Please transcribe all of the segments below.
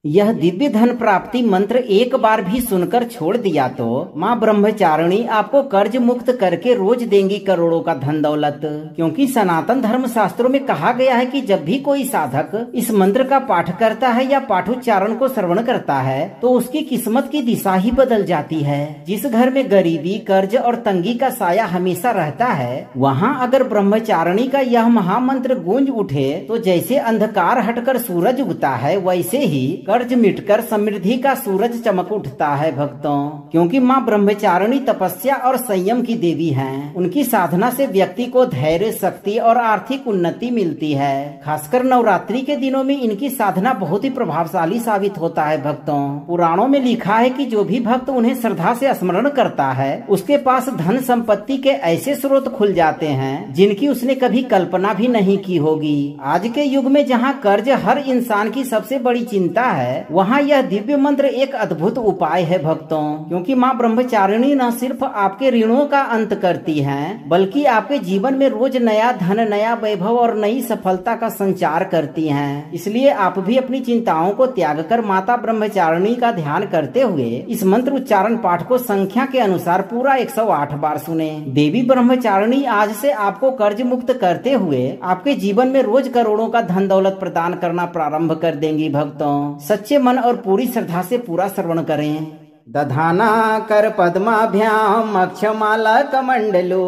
यह दिव्य धन प्राप्ति मंत्र एक बार भी सुनकर छोड़ दिया तो माँ ब्रह्मचारिणी आपको कर्ज मुक्त करके रोज देंगी करोड़ों का धन दौलत। क्योंकि सनातन धर्म शास्त्रों में कहा गया है कि जब भी कोई साधक इस मंत्र का पाठ करता है या पाठोच्चारण को श्रवण करता है तो उसकी किस्मत की दिशा ही बदल जाती है। जिस घर में गरीबी, कर्ज और तंगी का साया हमेशा रहता है, वहाँ अगर ब्रह्मचारिणी का यह महामंत्र गूंज उठे तो जैसे अंधकार हटकर सूरज उगता है, वैसे ही कर्ज मिटकर समृद्धि का सूरज चमक उठता है भक्तों। क्योंकि माँ ब्रह्मचारिणी तपस्या और संयम की देवी हैं। उनकी साधना से व्यक्ति को धैर्य, शक्ति और आर्थिक उन्नति मिलती है। खासकर नवरात्रि के दिनों में इनकी साधना बहुत ही प्रभावशाली साबित होता है भक्तों। पुराणों में लिखा है कि जो भी भक्त उन्हें श्रद्धा से स्मरण करता है, उसके पास धन संपत्ति के ऐसे स्रोत खुल जाते हैं जिनकी उसने कभी कल्पना भी नहीं की होगी। आज के युग में जहाँ कर्ज हर इंसान की सबसे बड़ी चिंता है, वहाँ यह दिव्य मंत्र एक अद्भुत उपाय है भक्तों। क्योंकि माँ ब्रह्मचारिणी न सिर्फ आपके ऋणों का अंत करती हैं, बल्कि आपके जीवन में रोज नया धन, नया वैभव और नई सफलता का संचार करती हैं। इसलिए आप भी अपनी चिंताओं को त्याग कर माता ब्रह्मचारिणी का ध्यान करते हुए इस मंत्र उच्चारण पाठ को संख्या के अनुसार पूरा 108 बार सुने। देवी ब्रह्मचारिणी आज से आपको कर्ज मुक्त करते हुए आपके जीवन में रोज करोड़ों का धन दौलत प्रदान करना प्रारंभ कर देंगी भक्तों। सच्चे मन और पूरी श्रद्धा से पूरा श्रवण करें। दधाना कर पद्माभ्याम अक्षमाला कमंडलो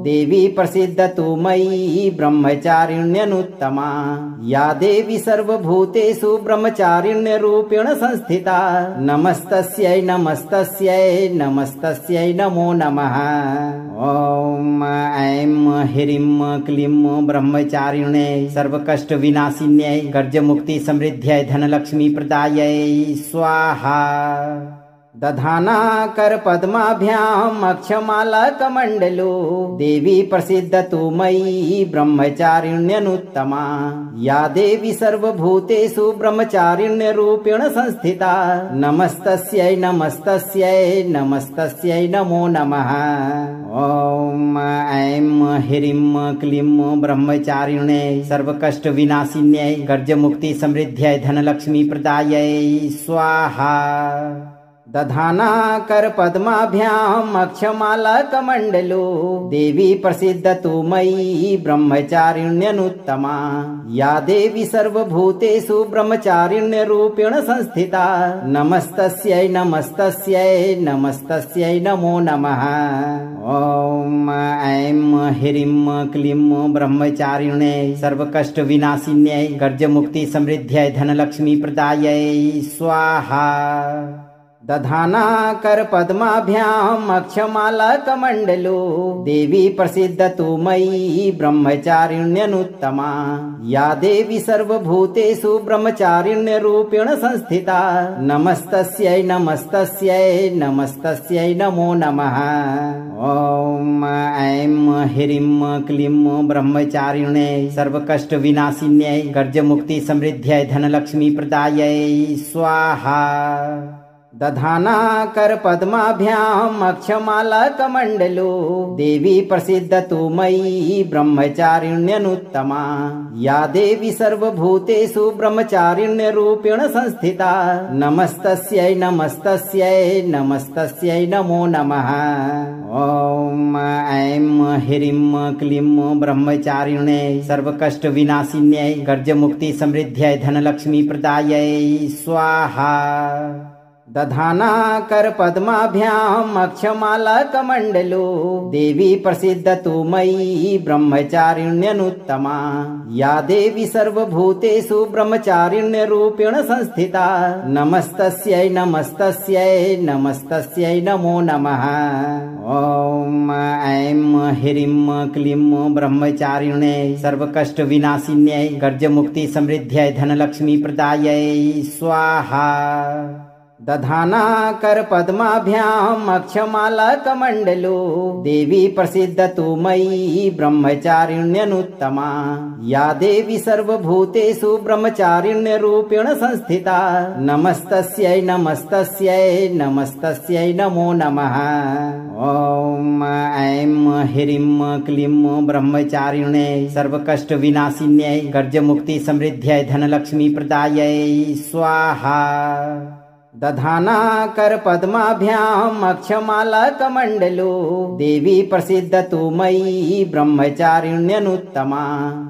देवी प्रसिद्ध तु मयि ब्रह्मचारिण्यनुत्तमा या देवी सर्वभूतेषु ब्रह्मचारिण्य रूपेण संस्थिता नमस्तस्यै नमस्तस्यै नमस्तस्यै नमो नमः। ओम ऐं ह्रीं क्लीं ब्रह्मचारिण्यै सर्वकष्ट विनाशिन्यै कर्ज मुक्ति समृद्ध्यै धनलक्ष्मी प्रदायै स्वाहा। दधाना कर पद्माभ्याम अक्षमाला कमंडलो देवी प्रसिद्ध तु मयि ब्रह्मचारिण्यनुत्तमा या देवी सर्वभूतेषु ब्रह्मचारिण्य रूपेण संस्थिता नमस्तस्यै नमस्तस्यै नमस्तस्यै नमो नमः। ओम ऐं ह्रीं क्लीं ब्रह्मचारिण्यै सर्वकष्ट विनाशिन्यै कर्ज मुक्ति समृद्ध्यै धनलक्ष्मी प्रदायै स्वाहा। दधाना कर पद्माभ्याम अक्षमाला कमंडलो देवी प्रसिद्ध तु मयि ब्रह्मचारिण्यनुत्तमा या देवी सर्वभूतेषु ब्रह्मचारिण्य रूपेण संस्थिता नमस्तस्यै नमस्तस्यै नमस्तस्यै नमो नमः। ओम ऐं ह्रीं क्लीं ब्रह्मचारिण्यै सर्वकष्ट विनाशिन्यै कर्ज मुक्ति समृद्ध्यै धनलक्ष्मी प्रदायै स्वाहा। दधाना कर पद्माभ्याम अक्षमाला कमंडलो देवी प्रसिद्ध तु मयि ब्रह्मचारिण्यनुत्तमा या देवी सर्वभूतेषु ब्रह्मचारिण्य रूपेण संस्थिता नमस्तस्यै नमस्तस्यै नमस्तस्यै नमो नमः। ओम ऐं ह्रीं क्लीं ब्रह्मचारिण्यै सर्वकष्ट विनाशिन्यै कर्ज मुक्ति समृद्ध्यै धनलक्ष्मी प्रदायै स्वाहा। दधाना कर पद्माभ्याम अक्षमाला कमंडलो देवी प्रसिद्ध तु मयि ब्रह्मचारिण्यनुत्तमा या देवी सर्वभूतेषु ब्रह्मचारिण्य रूपेण संस्थिता नमस्तस्यै नमस्तस्यै नमस्तस्यै नमो नमः। ओम ऐं ह्रीं क्लीं ब्रह्मचारिण्यै सर्वकष्ट विनाशिन्यै कर्ज मुक्ति समृद्ध्यै धनलक्ष्मी प्रदायै स्वाहा। दधाना कर पद्माभ्याम अक्षमाला कमंडलो देवी प्रसिद्ध तु मयि ब्रह्मचारिण्यनुत्तमा या देवी सर्वभूतेषु ब्रह्मचारिण्य रूपेण संस्थिता नमस्तस्यै नमस्तस्यै नमस्तस्यै नमो नमः। ओम ऐं ह्रीं क्लीं ब्रह्मचारिण्यै सर्वकष्ट विनाशिन्यै कर्ज मुक्ति समृद्ध्यै धनलक्ष्मी प्रदायै स्वाहा। दधाना कर पद्माभ्याम अक्षमाला कमंडलो देवी प्रसिद्धतु मयि ब्रह्मचारिण्यनुत्तमा या देवी सर्वभूतेषु ब्रह्मचारिण्य रूपेण संस्थिता नमस्तस्यै नमस्तस्यै नमस्तस्यै नमो नमः। ओम ऐं ह्रीं क्लीं ब्रह्मचारिण्यै सर्वकष्ट विनाशिन्यै गर्जमुक्ति समृद्ध्यै धनलक्ष्मी प्रदायै स्वाहा। दधाना कर पद्माभ्याम अक्षमाला कमंडलो देवी प्रसिद्धतु मयि ब्रह्मचारिण्यनुत्तमा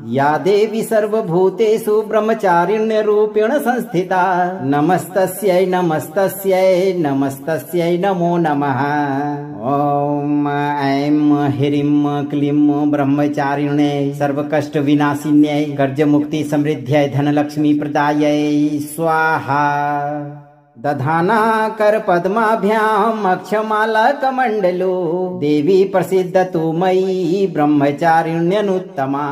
या देवी सर्वभूतेषु ब्रह्मचारिण्य रूपेण संस्थिता नमस्तस्यै नमस्तस्यै नमस्तस्यै नमो नमः। ओम ऐं ह्रीं क्लीं ब्रह्मचारिण्यै सर्वकष्ट विनाशिन्यै गर्जमुक्ति समृद्ध्यै धनलक्ष्मी प्रदायै स्वाहा। दधाना कर पद्माभ्याम अक्षमाला कमंडलो देवी प्रसिद्धतु मयि ब्रह्मचारिण्यनुत्तमा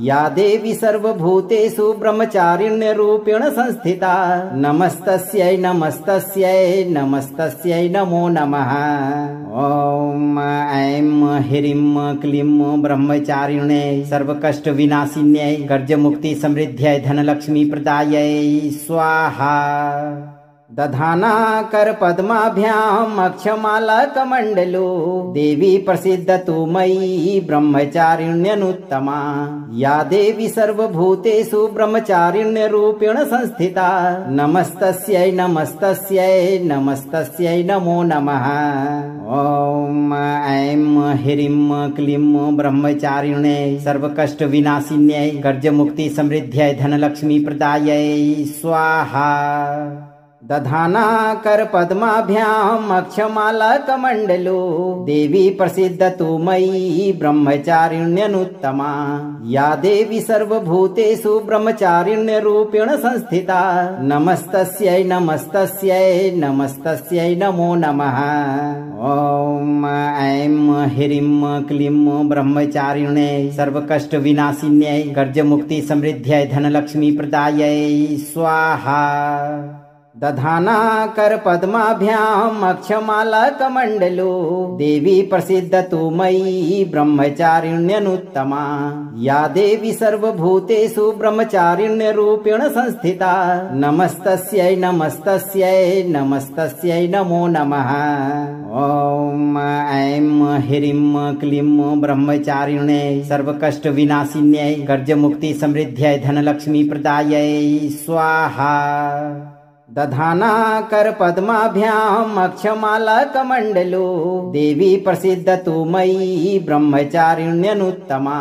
या देवी सर्वभूतेषु ब्रह्मचारिण्य रूपेण संस्थिता नमस्तस्यै नमस्तस्यै नमस्तस्यै नमो नमः। ओम ऐं ह्रीं क्लीं ब्रह्मचारिण्यै सर्वकष्ट विनाशिन्यै गर्जमुक्ति समृद्ध्यै धनलक्ष्मी प्रदायै स्वाहा। दधाना कर पद्माभ्याम अक्षमाला कमंडलो देवी प्रसिद्धतु मयि ब्रह्मचारिण्यनुत्तमा या देवी सर्वभूतेषु ब्रह्मचारिण्य रूपेण संस्थिता नमस्तस्यै नमस्तस्यै नमस्तस्यै नमो नमः। ओम ऐं ह्रीं क्लीं ब्रह्मचारिण्यै सर्वकष्ट विनाशिन्यै गर्जमुक्ति समृद्ध्यै धनलक्ष्मी प्रदायै स्वाहा। दधाना कर पद्माभ्याम अक्षमाला कमंडलो देवी प्रसिद्धतु मयि ब्रह्मचारिण्यनुत्तमा या देवी सर्वभूतेषु ब्रह्मचारिण्य रूपेण संस्थिता नमस्तस्यै नमस्तस्यै नमस्तस्यै नमो नमः। ओम ऐं ह्रीं क्लीं ब्रह्मचारिण्यै सर्वकष्ट विनाशिन्यै गर्जमुक्ति समृद्ध्यै धनलक्ष्मी प्रदायै स्वाहा। दधाना कर पद्माभ्याम अक्षमाला कमंडलो देवी प्रसिद्धतु मयि ब्रह्मचारिण्यनुत्तमा या देवी सर्वभूतेषु ब्रह्मचारिण्य रूपेण संस्थिता नमस्तस्यै नमस्तस्यै नमस्तस्यै नमो नमः। ओम ऐं ह्रीं क्लीं ब्रह्मचारिण्यै सर्वकष्ट विनाशिन्यै गर्जमुक्ति समृद्ध्यै धनलक्ष्मी प्रदायै स्वाहा। दधाना कर पद्माभ्याम अक्षमाला कमंडलो देवी प्रसिद्धतु मयि ब्रह्मचारिण्यनुत्तमा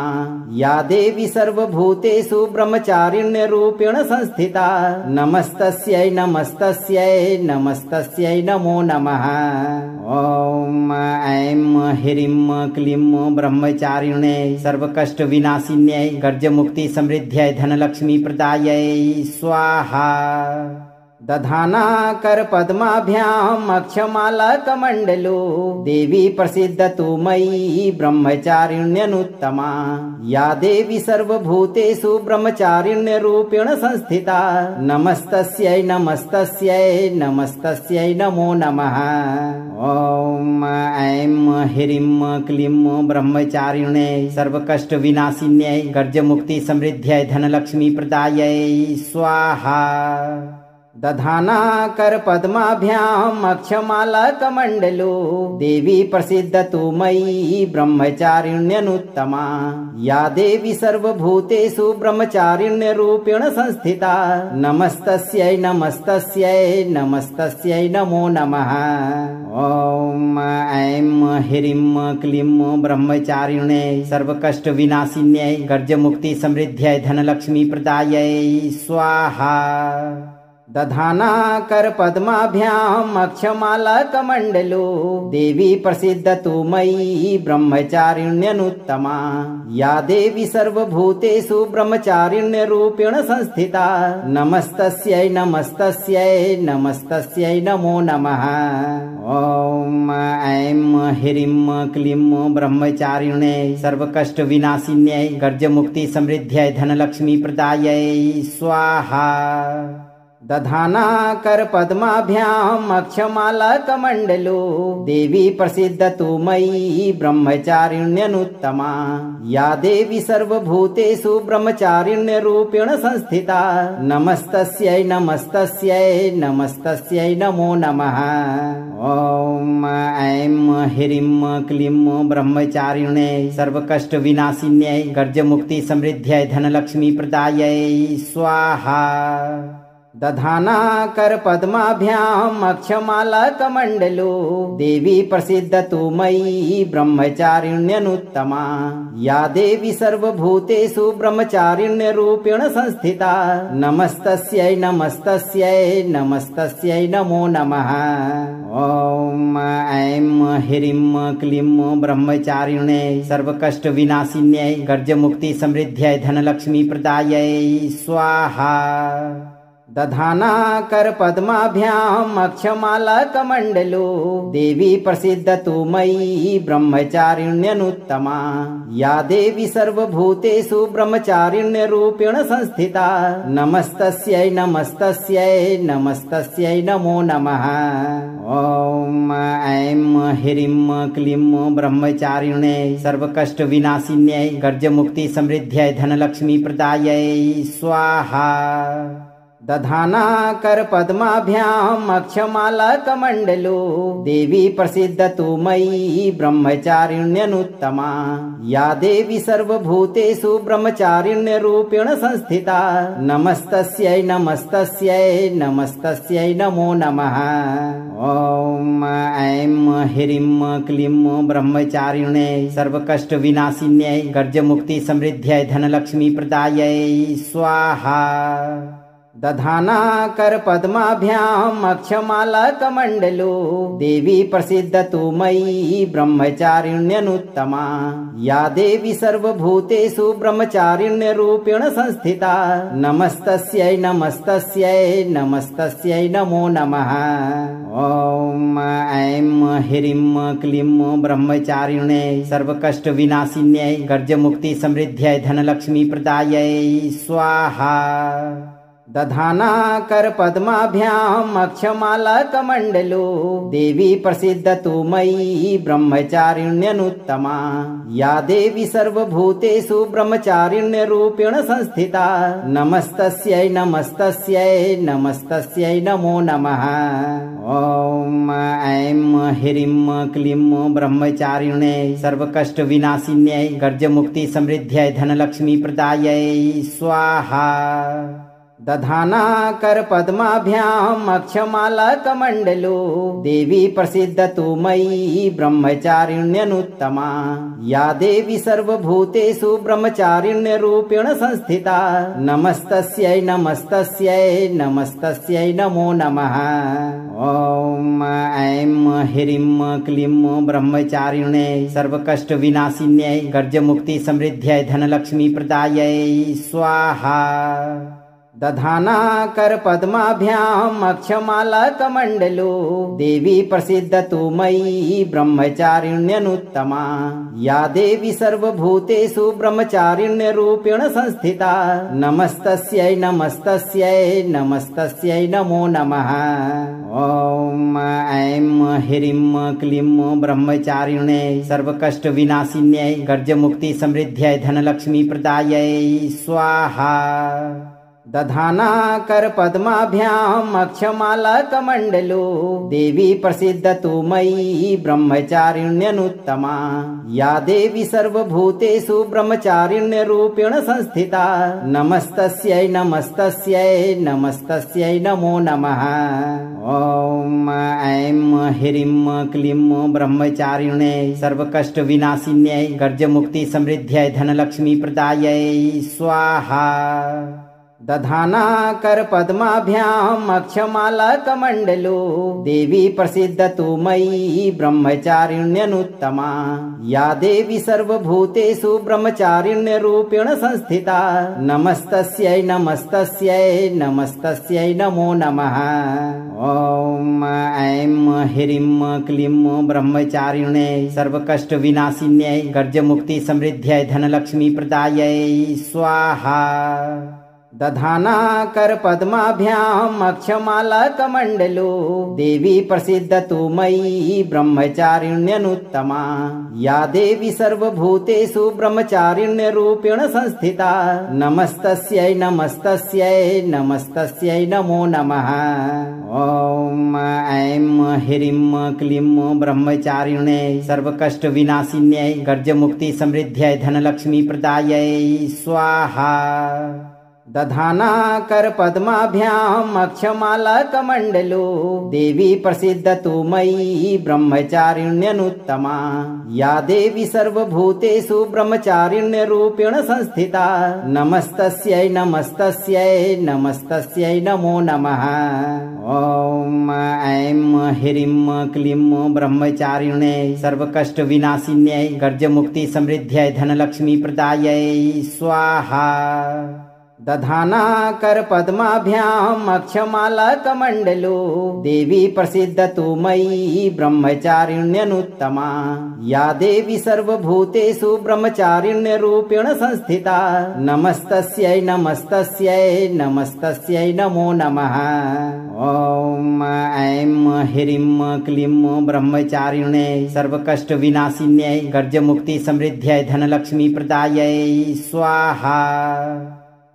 या देवी सर्वभूतेषु ब्रह्मचारिण्य रूपेण संस्थिता नमस्तस्यै नमस्तस्यै नमस्तस्यै नमो नमः। ओम ऐं ह्रीं क्लीं ब्रह्मचारिण्यै सर्वकष्ट विनाशिन्यै गर्जमुक्ति समृद्ध्यै धनलक्ष्मी प्रदायै स्वाहा। दधाना कर पद्माभ्याम अक्षमाला कमंडलो देवी प्रसिद्धतु मयि ब्रह्मचारिण्यनुत्तमा या देवी सर्वभूतेषु ब्रह्मचारिण्य रूपेण संस्थिता नमस्तस्यै नमस्तस्यै नमस्तस्यै नमो नमः। ओम ऐं ह्रीं क्लीं ब्रह्मचारिण्यै सर्वकष्ट विनाशिन्यै गर्जमुक्ति समृद्ध्यै धनलक्ष्मी प्रदायै स्वाहा। दधाना कर पद्माभ्याम अक्षमाला कमंडलो देवी प्रसिद्धतु मयि ब्रह्मचारिण्यनुत्तमा या देवी सर्वभूतेषु ब्रह्मचारिण्य रूपेण संस्थिता नमस्तस्यै नमस्तस्यै नमस्तस्यै नमो नमः। ओम ऐं ह्रीं क्लीं ब्रह्मचारिण्यै सर्वकष्ट विनाशिन्यै गर्जमुक्ति समृद्ध्यै धनलक्ष्मी प्रदायै स्वाहा। दधाना कर पद्माभ्याम अक्षमाला कमंडलो देवी प्रसिद्धतु मयि ब्रह्मचारिण्यनुत्तमा या देवी सर्वभूतेषु ब्रह्मचारिण्य रूपेण संस्थिता नमस्तस्यै नमस्तस्यै नमस्तस्यै नमो नमः। ओम ऐं ह्रीं क्लीं ब्रह्मचारिण्यै सर्वकष्ट विनाशिन्यै गर्जमुक्ति समृद्ध्यै धनलक्ष्मी प्रदायै स्वाहा। दधाना कर पद्माभ्याम अक्षमाला कमंडलो देवी प्रसिद्ध तु मयि ब्रह्मचारिण्यनुत्तमा या देवी सर्वभूतेषु ब्रह्मचारिण्य रूपेण संस्थिता नमस्तस्यै नमस्तस्यै नमस्तस्यै नमो नमः। ओम ऐं ह्रीं क्लीं ब्रह्मचारिण्यै सर्वकष्ट विनाशिन्यै गर्ज मुक्ति समृद्ध्यै धनलक्ष्मी प्रदायै स्वाहा। दधाना कर पद्माभ्याम अक्षमाला कमंडलो देवी प्रसिद्ध तु मयि ब्रह्मचारिण्यनुत्तमा या देवी सर्वभूतेषु ब्रह्मचारिण्य रूपेण संस्थिता नमस्तस्यै नमस्तस्यै नमस्तस्यै नमो नमः। ओम ऐं ह्रीं क्लीं ब्रह्मचारिण्यै सर्वकष्ट विनाशिन्यै गर्ज मुक्ति समृद्ध्यै धनलक्ष्मी प्रदायै स्वाहा। दधाना कर पद्माभ्याम अक्षमाला कमंडलो देवी प्रसिद्ध तु मयि ब्रह्मचारिण्यनुत्तमा या देवी सर्वभूतेषु ब्रह्मचारिण्य रूपेण संस्थिता नमस्तस्यै नमस्तस्यै नमस्तस्यै नमो नमः। ओम ऐं ह्रीं क्लीं ब्रह्मचारिण्यै सर्वकष्ट विनाशिन्यै गर्ज मुक्ति समृद्ध्यै धनलक्ष्मी प्रदायै स्वाहा। दधाना कर पद्माभ्याम अक्षमाला कमंडलो देवी प्रसिद्ध तु मयि ब्रह्मचारिण्यनुत्तमा या देवी सर्वभूतेषु ब्रह्मचारिण्य रूपेण संस्थिता नमस्तस्यै नमस्तस्यै नमस्तस्यै नमो नमः। ओम ऐं ह्रीं क्लीं ब्रह्मचारिण्यै सर्वकष्ट विनाशिन्यै गर्ज मुक्ति समृद्ध्यै धनलक्ष्मी प्रदायै स्वाहा। दधाना कर पद्माभ्याम अक्षमाला कमंडलो देवी प्रसिद्ध तु मयि ब्रह्मचारिण्यनुत्तमा या देवी सर्वभूतेषु ब्रह्मचारिण्य रूपेण संस्थिता नमस्तस्यै नमस्तस्यै नमस्तस्यै नमो नमः। ओम ऐं ह्रीं क्लीं ब्रह्मचारिण्यै सर्वकष्ट विनाशिन्यै गर्ज मुक्ति समृद्ध्यै धनलक्ष्मी प्रदायै स्वाहा। दधाना कर पद्माभ्याम अक्षमाला कमंडलो देवी प्रसिद्ध तु मयि ब्रह्मचारिण्यनुत्तमा या देवी सर्वभूतेषु ब्रह्मचारिण्य रूपेण संस्थिता नमस्तस्यै नमस्तस्यै नमस्तस्यै नमो नमः। ओम ऐं ह्रीं क्लीं ब्रह्मचारिण्यै सर्वकष्ट विनाशिन्यै गर्ज मुक्ति समृद्ध्यै धनलक्ष्मी प्रदायै स्वाहा। दधाना कर पद्माभ्याम अक्षमाला कमंडलो देवी प्रसिद्ध तु मयि ब्रह्मचारिण्यनुत्तमा या देवी सर्वभूतेषु ब्रह्मचारिण्य रूपेण संस्थिता नमस्तस्यै नमस्तस्यै नमस्तस्यै नमो नमः। ओम ऐं ह्रीं क्लीं ब्रह्मचारिण्यै सर्वकष्ट विनाशिन्यै गर्ज मुक्ति समृद्ध्यै धनलक्ष्मी प्रदायै स्वाहा। दधाना कर पद्माभ्याम अक्षमाला कमंडलो देवी प्रसिद्ध तु मयि ब्रह्मचारिण्यनुत्तमा या देवी सर्वभूतेषु ब्रह्मचारिण्य रूपेण संस्थिता नमस्तस्यै नमस्तस्यै नमस्तस्यै नमो नमः। ओम ऐं ह्रीं क्लीं ब्रह्मचारिण्यै सर्वकष्ट विनाशिन्यै गर्ज मुक्ति समृद्ध्यै धनलक्ष्मी प्रदायै स्वाहा। दधाना कर पद्माभ्याम अक्षमाला कमंडलो देवी प्रसिद्ध तु मयि ब्रह्मचारिण्यनुत्तमा या देवी सर्वभूतेषु ब्रह्मचारिण्य रूपेण संस्थिता नमस्तस्यै नमस्तस्यै नमस्तस्यै नमो नमः। ओम ऐं ह्रीं क्लीं ब्रह्मचारिण्यै सर्वकष्ट विनाशिन्यै गर्ज मुक्ति समृद्ध्यै धनलक्ष्मी प्रदायै स्वाहा। दधाना कर पद्माभ्याम अक्षमाला कमंडलो देवी प्रसिद्ध तु मयि ब्रह्मचारिण्यनुत्तमा या देवी सर्वभूतेषु ब्रह्मचारिण्य रूपेण संस्थिता नमस्तस्यै नमस्तस्यै नमस्तस्यै नमो नमः। ओम ऐं ह्रीं क्लीं ब्रह्मचारिण्यै सर्वकष्ट विनाशिन्यै गर्ज मुक्ति समृद्ध्यै धनलक्ष्मी प्रदायै स्वाहा। दधाना कर पद्माभ्याम अक्षमाला कमंडलो देवी प्रसिद्ध तु मयि ब्रह्मचारिण्यनुत्तमा या देवी सर्वभूतेषु ब्रह्मचारिण्य रूपेण संस्थिता नमस्तस्यै नमस्तस्यै नमस्तस्यै नमो नमः। ओम ऐं ह्रीं क्लीं ब्रह्मचारिण्यै सर्वकष्ट विनाशिन्यै गर्ज मुक्ति समृद्ध्यै धनलक्ष्मी प्रदायै स्वाहा। दधाना कर पद्माभ्याम अक्षमाला कमंडलो देवी प्रसिद्ध तु मयि ब्रह्मचारिण्यनुत्तमा या देवी सर्वभूतेषु ब्रह्मचारिण्य रूपेण संस्थिता नमस्तस्यै नमस्तस्यै नमस्तस्यै नमो नमः। ओम ऐं ह्रीं क्लीं ब्रह्मचारिण्यै सर्वकष्ट विनाशिन्यै गर्ज मुक्ति समृद्ध्यै धनलक्ष्मी प्रदायै स्वाहा। दधाना कर पद्माभ्याम अक्षमाला कमंडलो देवी प्रसिद्ध तु मयि ब्रह्मचारिण्यनुत्तमा या देवी सर्वभूतेषु ब्रह्मचारिण्य रूपेण संस्थिता नमस्तस्यै नमस्तस्यै नमस्तस्यै नमो नमः। ओम ऐं ह्रीं क्लीं ब्रह्मचारिण्यै सर्वकष्ट विनाशिन्यै गर्ज मुक्ति समृद्ध्यै धनलक्ष्मी प्रदायै स्वाहा।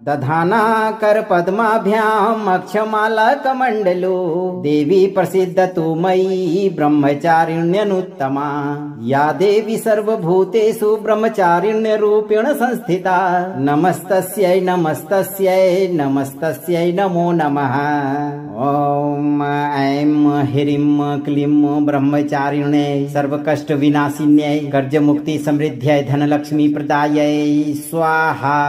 दधाना कर पद्माभ्याम अक्षमाला कमंडलो देवी प्रसिद्ध तु मयि ब्रह्मचारिण्यनुत्तमा या देवी सर्वभूतेषु ब्रह्मचारिण्य रूपेण संस्थिता नमस्तस्यै नमस्तस्यै नमस्तस्यै नमो नमः। ओम ऐं ह्रीं क्लीं ब्रह्मचारिण्यै सर्वकष्ट विनाशिन्यै गर्ज मुक्ति समृद्ध्यै धनलक्ष्मी प्रदायै स्वाहा।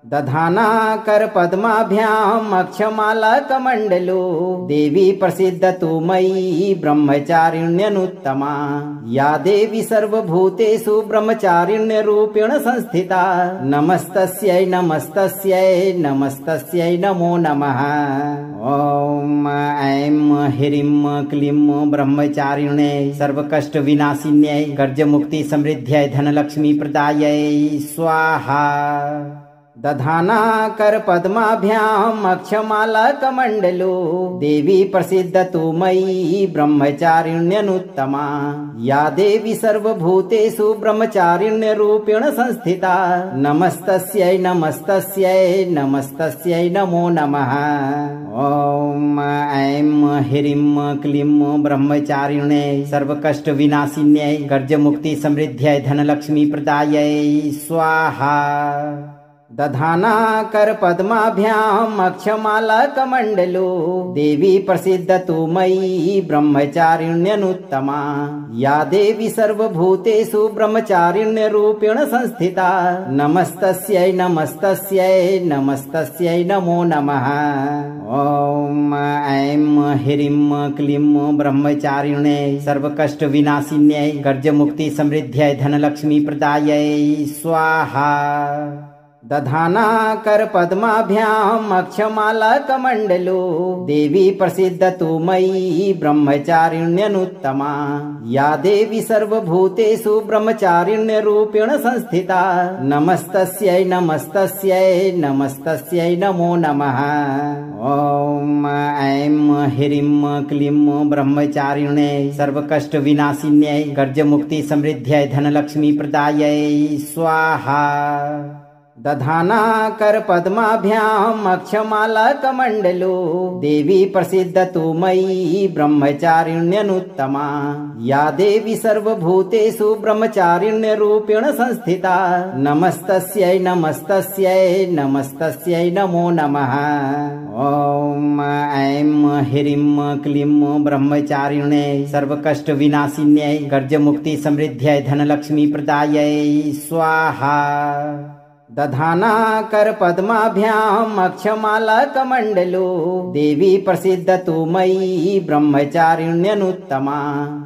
दधाना कर पद्माभ्याम अक्षमाला कमंडलो देवी प्रसिद्ध तु मयि ब्रह्मचारिण्यनुत्तमा या देवी सर्वभूतेषु ब्रह्मचारिण्य रूपेण संस्थिता नमस्तस्यै नमस्तस्यै नमस्तस्यै नमो नमः। ओम ऐं ह्रीं क्लीं ब्रह्मचारिण्यै सर्वकष्ट विनाशिन्यै गर्ज मुक्ति समृद्ध्यै धनलक्ष्मी प्रदायै स्वाहा। दधाना कर पद्माभ्याम अक्षमाला कमंडलो देवी प्रसिद्ध तु मयि ब्रह्मचारिण्यनुत्तमा या देवी सर्वभूतेषु ब्रह्मचारिण्य रूपेण संस्थिता नमस्तस्यै नमस्तस्यै नमस्तस्यै नमो नमः। ओम ऐं ह्रीं क्लीं ब्रह्मचारिण्यै सर्वकष्ट विनाशिन्यै गर्ज मुक्ति समृद्ध्यै धनलक्ष्मी प्रदायै स्वाहा। दधाना कर पद्माभ्याम अक्षमाला कमंडलो देवी प्रसिद्ध तु मयि ब्रह्मचारिण्यनुत्तमा या देवी सर्वभूतेषु ब्रह्मचारिण्य रूपेण संस्थिता नमस्तस्यै नमस्तस्यै नमस्तस्यै नमो नमः। ओम ऐं ह्रीं क्लीं ब्रह्मचारिण्यै सर्वकष्ट विनाशिन्यै गर्ज मुक्ति समृद्ध्यै धनलक्ष्मी प्रदायै स्वाहा। दधाना कर पद्माभ्याम अक्षमाला कमंडलो देवी प्रसिद्ध तु मयि ब्रह्मचारिण्यनुत्तमा या देवी सर्वभूतेषु ब्रह्मचारिण्य रूपेण संस्थिता नमस्तस्यै नमस्तस्यै नमस्तस्यै नमो नमः। ओम ऐं ह्रीं क्लीं ब्रह्मचारिण्यै सर्वकष्ट विनाशिन्यै गर्ज मुक्ति समृद्ध्यै धनलक्ष्मी प्रदायै स्वाहा। दधाना कर पद्माभ्याम अक्षमाला कमंडलो देवी प्रसिद्ध तु मयि ब्रह्मचारिण्यनुत्तमा या देवी सर्वभूतेषु ब्रह्मचारिण्य रूपेण संस्थिता नमस्तस्यै नमस्तस्यै नमस्तस्यै नमो नमः। ओम ऐं ह्रीं क्लीं ब्रह्मचारिण्यै सर्वकष्ट विनाशिन्यै गर्ज मुक्ति समृद्ध्यै धनलक्ष्मी प्रदायै स्वाहा। दधाना कर पद्माभ्याम अक्षमाला कमंडलो देवी प्रसिद्ध तु मयि ब्रह्मचारिण्यनुत्तमा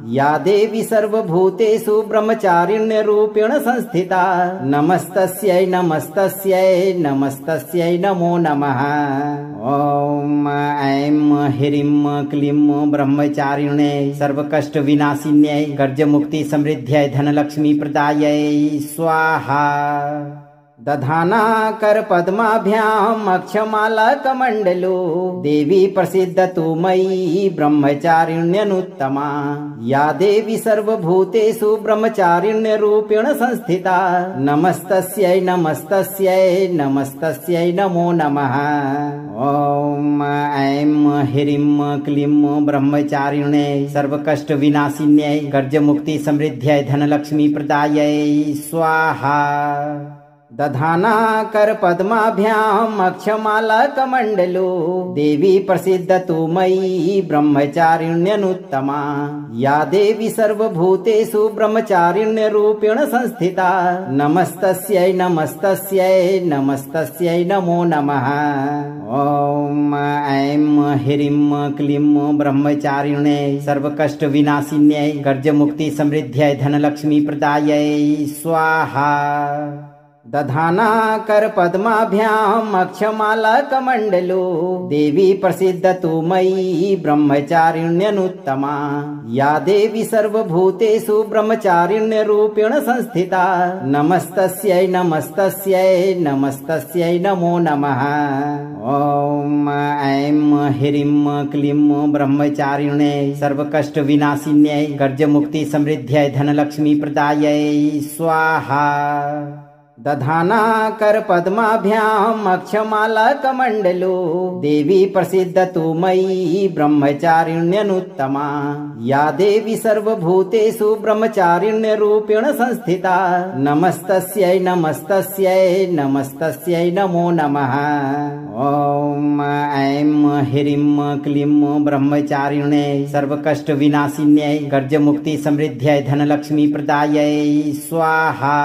या देवी सर्वभूतेषु ब्रह्मचारिण्य रूपेण संस्थिता नमस्तस्यै नमस्तस्यै नमस्तस्यै नमो नमः। ओम ऐं ह्रीं क्लीं ब्रह्मचारिण्यै सर्वकष्ट विनाशिन्यै गर्ज मुक्ति समृद्ध्यै धनलक्ष्मी प्रदायै स्वाहा। दधाना कर पद्माभ्याम अक्षमालकमण्डलो देवी प्रसिद्धतु मयि ब्रह्मचारिण्यनुत्तमा या देवी सर्वभूतेषु ब्रह्मचारिण्यरूपेण संस्थिता नमस्तस्यै नमस्तस्यै नमस्तस्यै नमो नमः। ॐ ऐं ह्रीं क्लीं ब्रह्मचारिण्यै सर्वकष्ट विनाशिन्यै गर्जमुक्ति समृद्ध्यै धनलक्ष्मी प्रदायै स्वाहा। दधाना कर पद्माभ्याम अक्षमालकमण्डलो देवी प्रसिद्धतु मयि ब्रह्मचारिण्यनुत्तमा या देवी सर्वभूतेषु ब्रह्मचारिण्यरूपेण संस्थिता नमस्तस्यै नमस्तस्यै नमस्तस्यै नमो नमः। ॐ ऐं ह्रीं क्लीं ब्रह्मचारिण्यै सर्वकष्ट विनाशिन्यै गर्जमुक्ति समृद्ध्यै धनलक्ष्मी प्रदायै स्वाहा। दधाना कर पद्माभ्याम अक्षमालकमण्डलो देवी प्रसिद्धतु मयि ब्रह्मचारिण्यनुत्तमा या देवी सर्वभूतेषु ब्रह्मचारिण्यरूपेण संस्थिता नमस्तस्यै नमस्तस्यै नमस्तस्यै नमो नमः। ॐ ऐं ह्रीं क्लीं ब्रह्मचारिण्यै सर्वकष्ट विनाशिन्यै गर्जमुक्ति समृद्ध्यै धनलक्ष्मी प्रदायै स्वाहा। दधाना कर पद्माभ्याम अक्षमालकमण्डलो देवी प्रसिद्धतु मयि ब्रह्मचारिण्यनुत्तमा या देवी सर्वभूतेषु ब्रह्मचारिण्यरूपेण संस्थिता नमस्तस्यै नमस्तस्यै नमस्तस्यै नमो नमः। ॐ ऐं ह्रीं क्लीं ब्रह्मचारिण्यै सर्वकष्ट विनाशिन्यै गर्जमुक्ति समृद्ध्यै धनलक्ष्मी प्रदायै स्वाहा।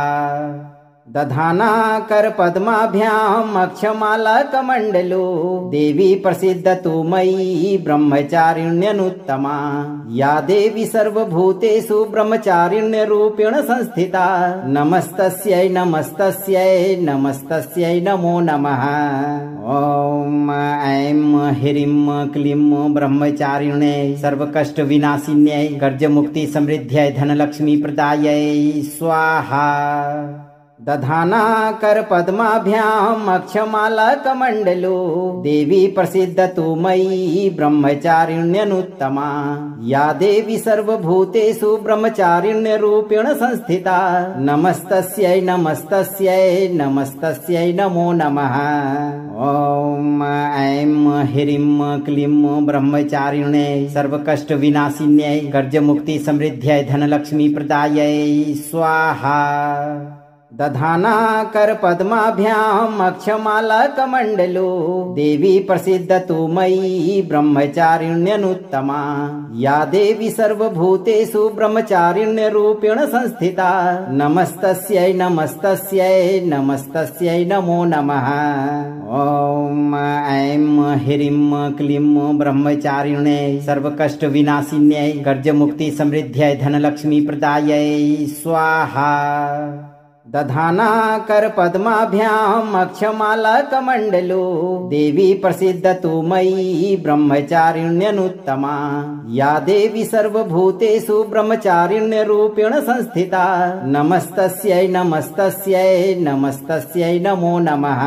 दधाना कर पद्माभ्याम अक्षमालकमण्डलो देवी प्रसिद्धतु मयि ब्रह्मचारिण्यनुत्तमा या देवी सर्वभूतेषु ब्रह्मचारिण्यरूपेण संस्थिता नमस्तस्यै नमस्तस्यै नमस्तस्यै नमो नमः। ॐ ऐं ह्रीं क्लीं ब्रह्मचारिण्यै सर्वकष्ट विनाशिन्यै गर्जमुक्ति समृद्ध्यै धनलक्ष्मी प्रदायै स्वाहा। दधाना कर पद्माभ्याम अक्षमालकमण्डलो देवी प्रसिद्धतु मयि ब्रह्मचारिण्यनुत्तमा या देवी सर्वभूतेषु ब्रह्मचारिण्यरूपेण संस्थिता नमस्तस्यै नमस्तस्यै नमस्तस्यै नमो नमः। ॐ ऐं ह्रीं क्लीं ब्रह्मचारिण्यै सर्वकष्ट विनाशिन्यै गर्जमुक्ति समृद्ध्यै धनलक्ष्मी प्रदायै स्वाहा। दधाना कर पद्माभ्याम अक्षमालकमण्डलो देवी प्रसिद्धतु मयि ब्रह्मचारिण्यनुत्तमा या देवी सर्वभूतेषु ब्रह्मचारिण्यरूपेण संस्थिता नमस्तस्यै नमस्तस्यै नमस्तस्यै नमो नमः। ॐ ऐं ह्रीं क्लीं ब्रह्मचारिण्यै सर्वकष्ट विनाशिन्यै गर्जमुक्ति समृद्ध्यै धनलक्ष्मी प्रदायै स्वाहा। दधाना कर पद्माभ्याम अक्षमालकमण्डलो देवी प्रसिद्धतु मयि ब्रह्मचारिण्यनुत्तमा या देवी सर्वभूतेषु ब्रह्मचारिण्यरूपेण संस्थिता नमस्तस्यै नमस्तस्यै नमस्तस्यै नमो नमः।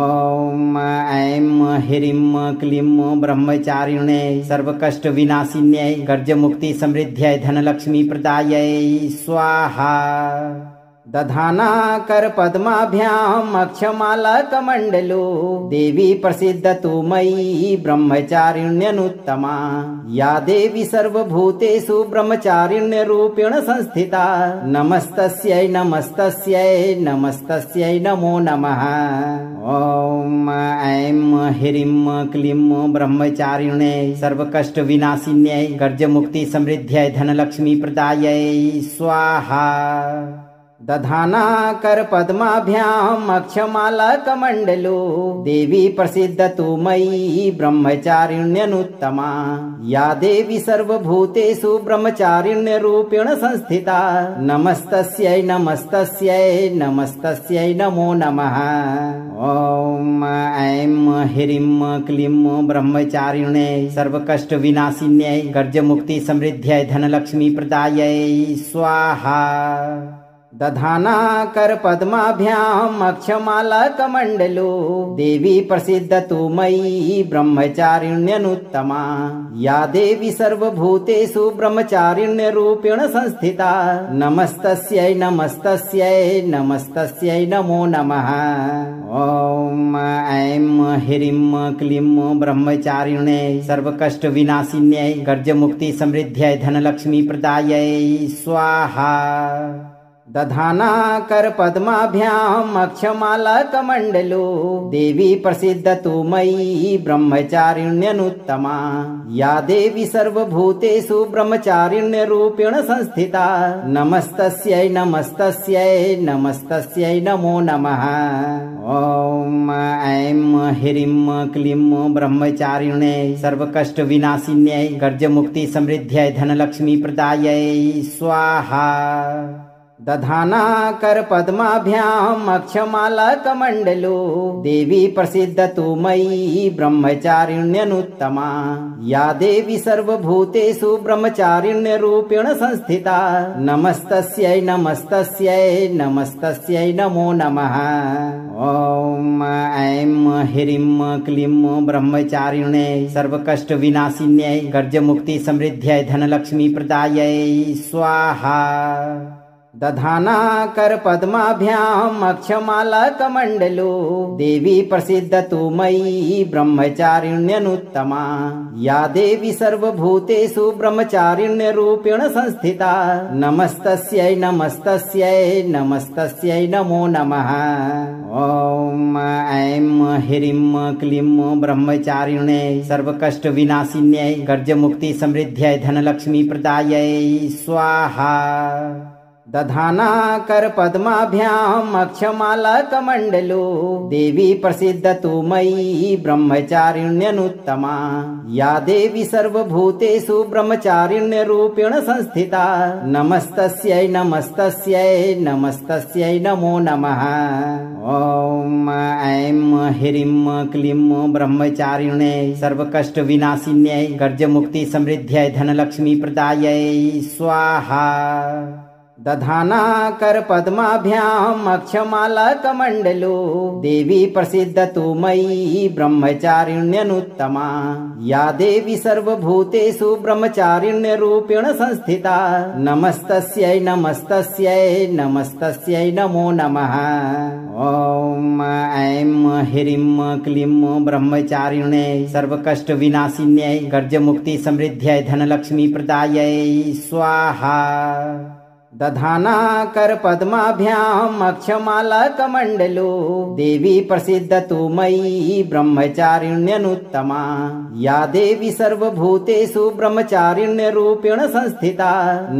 ॐ ऐं ह्रीं क्लीं ब्रह्मचारिण्यै सर्वकष्ट विनाशिन्यै गर्जमुक्ति समृद्ध्यै धनलक्ष्मी प्रदायै स्वाहा। दधाना कर पद्माभ्याम अक्षमालकमण्डलो देवी प्रसिद्धतु मयि ब्रह्मचारिण्यनुत्तमा या देवी सर्वभूतेषु ब्रह्मचारिण्यरूपेण संस्थिता नमस्तस्यै नमस्तस्यै नमस्तस्यै नमो नमः। ॐ ऐं ह्रीं क्लीं ब्रह्मचारिण्यै सर्वकष्ट विनाशिन्यै गर्जमुक्ति समृद्ध्यै धनलक्ष्मी प्रदायै स्वाहा। दधाना कर पद्माभ्याम अक्षमालकमण्डलो देवी प्रसिद्धतु मयि ब्रह्मचारिण्यनुत्तमा या देवी सर्वभूतेषु ब्रह्मचारिण्यरूपेण संस्थिता नमस्तस्यै नमस्तस्यै नमस्तस्यै नमो नमः। ॐ ऐं ह्रीं क्लीं ब्रह्मचारिण्यै सर्वकष्ट विनाशिन्यै गर्जमुक्ति समृद्ध्यै धनलक्ष्मी प्रदायै स्वाहा। दधाना कर पद्माभ्याम अक्षमाला कमंडलो देवी प्रसिद्धतु मयि ब्रह्मचारिण्यनुत्तमा या देवी सर्वभूतेषु ब्रह्मचारिण्य रूपेण संस्थिता नमस्तस्यै नमस्तस्यै नमस्तस्यै नमो नमः। ओम ऐं ह्रीं क्लीं ब्रह्मचारिण्यै सर्वकष्ट विनाशिन्यै गर्ज मुक्ति समृद्ध्यै धनलक्ष्मी प्रदायै स्वाहा। दधाना कर पद्माभ्याम अक्षमाला कमंडलो देवी प्रसिद्धतु मयि ब्रह्मचारिण्यनुत्तमा या देवी सर्वभूतेषु ब्रह्मचारिण्य रूपेण संस्थिता नमस्तस्यै नमस्तस्यै नमस्तस्यै नमो नमः। ओम ऐं ह्रीं क्लीं ब्रह्मचारिण्यै सर्वकष्ट विनाशिन्यै गर्ज मुक्ति समृद्ध्यै धनलक्ष्मी प्रदायै स्वाहा। दधाना कर पद्माभ्याम अक्षमाला कमंडलो देवी प्रसिद्धतु मयि ब्रह्मचारिण्यनुत्तमा या देवी सर्वभूतेषु ब्रह्मचारिण्य रूपेण संस्थिता नमस्तस्यै नमस्तस्यै नमस्तस्यै नमो नमः। ओम ऐं ह्रीं क्लीं ब्रह्मचारिण्यै सर्वकष्ट विनाशिन्यै गर्ज मुक्ति समृद्ध्यै धनलक्ष्मी प्रदायै स्वाहा। दधाना कर पद्माभ्याम अक्षमाला कमंडलो देवी प्रसिद्धतु मयि ब्रह्मचारिण्यनुत्तमा या देवी सर्वभूतेषु ब्रह्मचारिण्य रूपेण संस्थिता नमस्तस्यै नमस्तस्यै नमस्तस्यै नमो नमः। ओम ऐं ह्रीं क्लीं ब्रह्मचारिण्यै सर्वकष्ट विनाशिन्यै गर्ज मुक्ति समृद्ध्यै धनलक्ष्मी प्रदायै स्वाहा। दधाना कर पद्माभ्याम अक्षमाला कमंडलो देवी प्रसिद्धतु मयि ब्रह्मचारिण्यनुत्तमा या देवी सर्वभूतेषु ब्रह्मचारिण्य रूपेण संस्थिता नमस्तस्यै नमस्तस्यै नमस्तस्यै नमो नमः। ओम ऐं ह्रीं क्लीं ब्रह्मचारिण्यै सर्वकष्ट विनाशिन्यै गर्ज मुक्ति समृद्ध्यै धनलक्ष्मी प्रदायै स्वाहा। दधाना कर पद्माभ्याम अक्षमाला कमंडलो देवी प्रसिद्धतु मयि ब्रह्मचारिण्यनुत्तमा या देवी सर्वभूतेषु ब्रह्मचारिण्य रूपेण संस्थिता नमस्तस्यै नमस्तस्यै नमस्तस्यै नमो नमः। ओम ऐं ह्रीं क्लीं ब्रह्मचारिण्यै सर्वकष्ट विनाशिन्यै गर्ज मुक्ति समृद्ध्यै धनलक्ष्मी प्रदायै स्वाहा। दधाना कर पद्माभ्याम अक्षमाला कमंडलो देवी प्रसिद्धतु मयि ब्रह्मचारिण्यनुत्तमा या देवी सर्वभूतेषु ब्रह्मचारिण्य रूपेण संस्थिता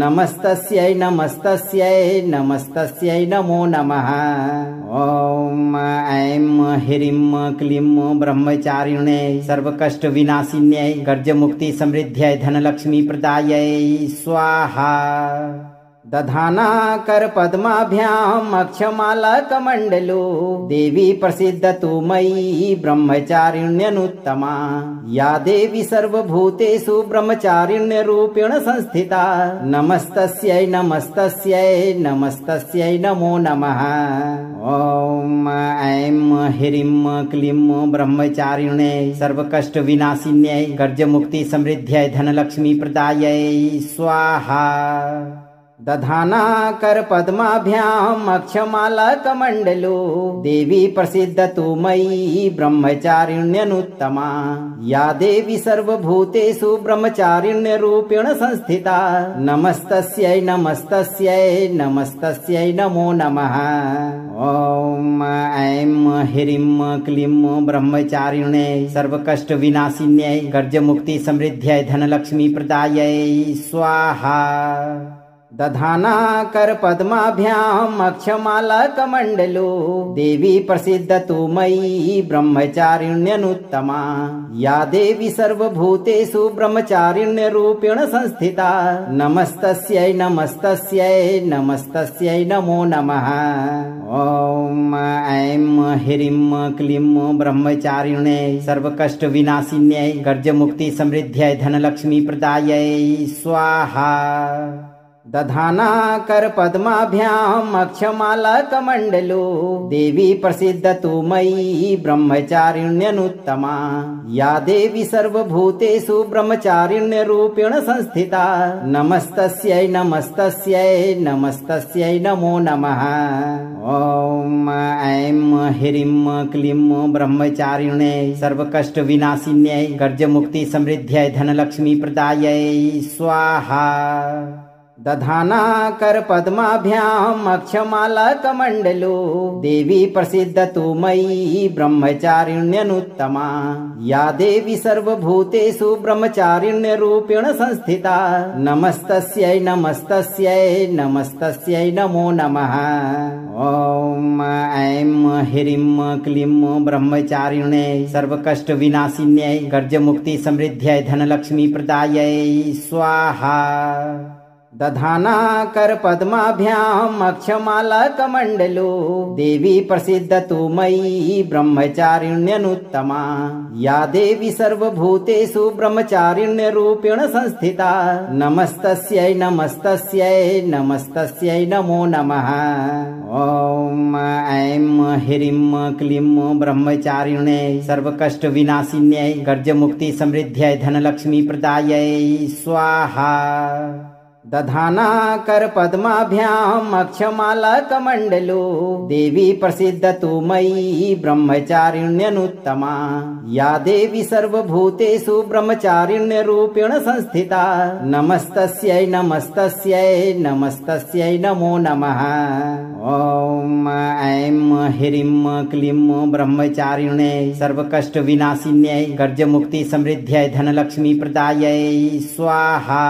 नमस्तस्यै नमस्तस्यै नमस्तस्यै नमो नमः। ओम ऐं ह्रीं क्लीं ब्रह्मचारिण्यै सर्वकष्ट विनाशिन्यै गर्ज मुक्ति समृद्ध्यै धनलक्ष्मी प्रदायै स्वाहा। दधाना कर पद्माभ्याम अक्षमाला कमंडलो देवी प्रसिद्धतु मयि ब्रह्मचारिण्यनुत्तमा या देवी सर्वभूतेषु ब्रह्मचारिण्य रूपेण संस्थिता नमस्तस्यै नमस्तस्यै नमस्तस्यै नमो नमः। ओम ऐं ह्रीं क्लीं ब्रह्मचारिण्यै सर्वकष्ट विनाशिन्यै गर्ज मुक्ति समृद्ध्यै धनलक्ष्मी प्रदायै स्वाहा। दधाना कर पद्माभ्याम अक्षमाला कमंडलो देवी प्रसिद्धतु मयि ब्रह्मचारिण्यनुत्तमा या देवी सर्वभूतेषु ब्रह्मचारिण्य रूपेण संस्थिता नमस्तस्यै नमस्तस्यै नमस्तस्यै नमो नमः। ओम ऐं ह्रीं क्लीं ब्रह्मचारिण्यै सर्वकष्ट विनाशिन्यै गर्ज मुक्ति समृद्ध्यै धनलक्ष्मी प्रदायै स्वाहा। दधाना कर पद्माभ्याम अक्षमाला कमंडलो देवी प्रसिद्धतु मयि ब्रह्मचारिण्यनुत्तमा या देवी सर्वभूतेषु ब्रह्मचारिण्य रूपेण संस्थिता नमस्तस्यै नमस्तस्यै नमस्तस्यै नमो नमः। ओम ऐं ह्रीं क्लीं ब्रह्मचारिण्यै सर्वकष्ट विनाशिन्यै गर्ज मुक्ति समृद्ध्यै धनलक्ष्मी प्रदायै स्वाहा। दधाना कर पद्माभ्याम अक्षमाला कमंडलो देवी प्रसिद्ध तु मयि ब्रह्मचारिण्यनुत्तमा या देवी सर्वभूतेषु ब्रह्मचारिण्य रूपेण संस्थिता नमस्तस्यै नमस्तस्यै नमस्तस्यै नमो नमः। ओम ऐं ह्रीं क्लीं ब्रह्मचारिण्यै सर्वकष्ट विनाशिन्यै गर्जमुक्ति समृद्ध्यै धनलक्ष्मी प्रदायै स्वाहा। दधाना कर पद्माभ्याम अक्षमाला कमंडलो देवी प्रसिद्ध तु मयि ब्रह्मचारिण्यनुत्तमा या देवी सर्वभूतेषु ब्रह्मचारिण्य रूपेण संस्थिता नमस्तस्यै नमस्तस्यै नमस्तस्यै नमो नमः। ओम ऐं ह्रीं क्लीं ब्रह्मचारिण्यै सर्वकष्ट विनाशिन्यै गर्जमुक्ति समृद्ध्यै धनलक्ष्मी प्रदायै स्वाहा। दधाना कर पद्माभ्याम अक्षमाला कमंडलो देवी प्रसिद्ध तु मयि ब्रह्मचारिण्यनुत्तमा या देवी सर्वभूतेषु ब्रह्मचारिण्य रूपेण संस्थिता नमस्तस्यै नमस्तस्यै नमस्तस्यै नमो नमः। ओम ऐं ह्रीं क्लीं ब्रह्मचारिण्यै सर्वकष्ट विनाशिन्यै गर्जमुक्ति समृद्ध्यै धनलक्ष्मी प्रदायै स्वाहा। दधाना कर पद्माभ्याम अक्षमाला कमंडलो देवी प्रसिद्ध तु मयि ब्रह्मचारिण्यनुत्तमा या देवी सर्वभूतेषु ब्रह्मचारिण्य रूपेण संस्थिता नमस्तस्यै नमस्तस्यै नमस्तस्यै नमो नमः। ओम ऐं ह्रीं क्लीं ब्रह्मचारिण्यै सर्वकष्ट विनाशिन्यै गर्जमुक्ति समृद्ध्यै धनलक्ष्मी प्रदायै स्वाहा।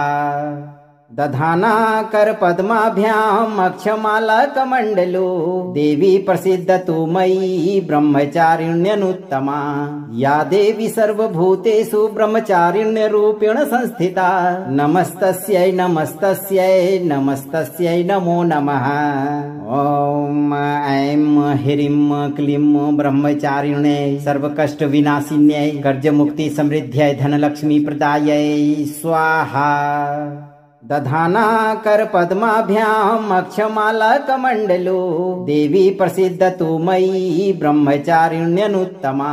दधाना कर पद्माभ्याम अक्षमाला कमंडलो देवी प्रसिद्ध तु मयि ब्रह्मचारिण्यनुत्तमा या देवी सर्वभूतेषु ब्रह्मचारिण्य रूपेण संस्थिता नमस्तस्यै नमस्तस्यै नमस्तस्यै नमो नमः। ओम ऐं ह्रीं क्लीं ब्रह्मचारिण्यै सर्वकष्ट विनाशिन्यै गर्जमुक्ति समृद्ध्यै धनलक्ष्मी प्रदायै स्वाहा। दधाना कर पद्माभ्याम अक्षमाला कमंडलो देवी प्रसिद्ध तु मयि ब्रह्मचारिण्यनुत्तमा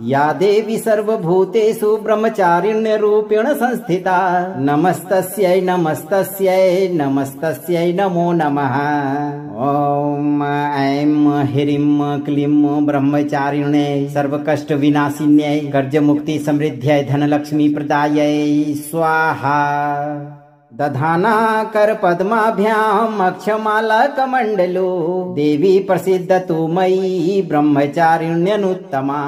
या देवी सर्वभूतेषु ब्रह्मचारिण्य रूपेण संस्थिता नमस्तस्यै नमस्तस्यै नमस्तस्यै नमो नमः। ओम ऐं ह्रीं क्लीं ब्रह्मचारिण्यै सर्वकष्ट विनाशिन्यै गर्जमुक्ति समृद्ध्यै धनलक्ष्मी प्रदायै स्वाहा। दधाना कर पद्माभ्याम अक्षमाला कमंडलो देवी प्रसिद्ध तु मयि ब्रह्मचारिण्यनुत्तमा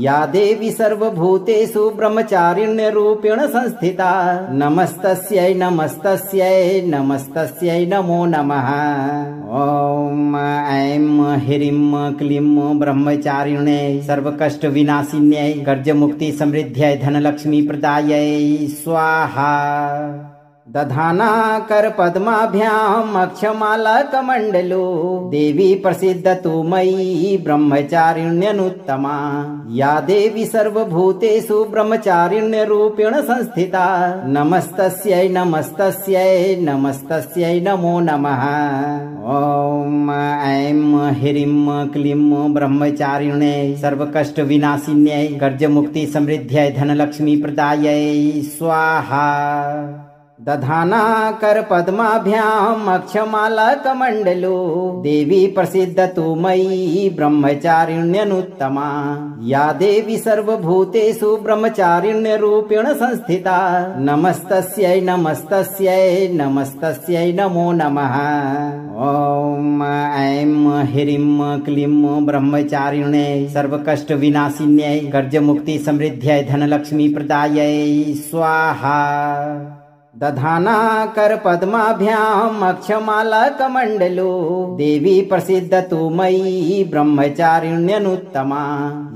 या देवी सर्वभूतेषु ब्रह्मचारिण्य रूपेण संस्थिता नमस्तस्यै नमस्तस्यै नमस्तस्यै नमो नमः। ओम ऐं ह्रीं क्लीं ब्रह्मचारिण्यै सर्वकष्ट विनाशिन्यै गर्जमुक्ति समृद्ध्यै धनलक्ष्मी प्रदायै स्वाहा। दधाना कर पद्माभ्याम अक्षमाला कमंडलो देवी प्रसिद्ध तु मयि ब्रह्मचारिण्यनुत्तमा या देवी सर्वभूतेषु ब्रह्मचारिण्य रूपेण संस्थिता नमस्तस्यै नमस्तस्यै नमस्तस्यै नमो नमः। ओम ऐं ह्रीं क्लीं ब्रह्मचारिण्यै सर्वकष्ट विनाशिन्यै गर्जमुक्ति समृद्ध्यै धनलक्ष्मी प्रदायै स्वाहा। दधाना कर पद्माभ्याम अक्षमाला कमंडलो देवी प्रसिद्ध तु मयि ब्रह्मचारिण्यनुत्तमा या देवी सर्वभूतेषु ब्रह्मचारिण्य रूपेण संस्थिता नमस्तस्यै नमस्तस्यै नमस्तस्यै नमो नमः। ओम ऐं ह्रीं क्लीं ब्रह्मचारिण्यै सर्वकष्ट विनाशिन्यै गर्जमुक्ति समृद्ध्यै धनलक्ष्मी प्रदायै स्वाहा। दधाना कर पद्माभ्याम अक्षमाला कमंडलो देवी प्रसिद्ध तु मयि ब्रह्मचारिण्यनुत्तमा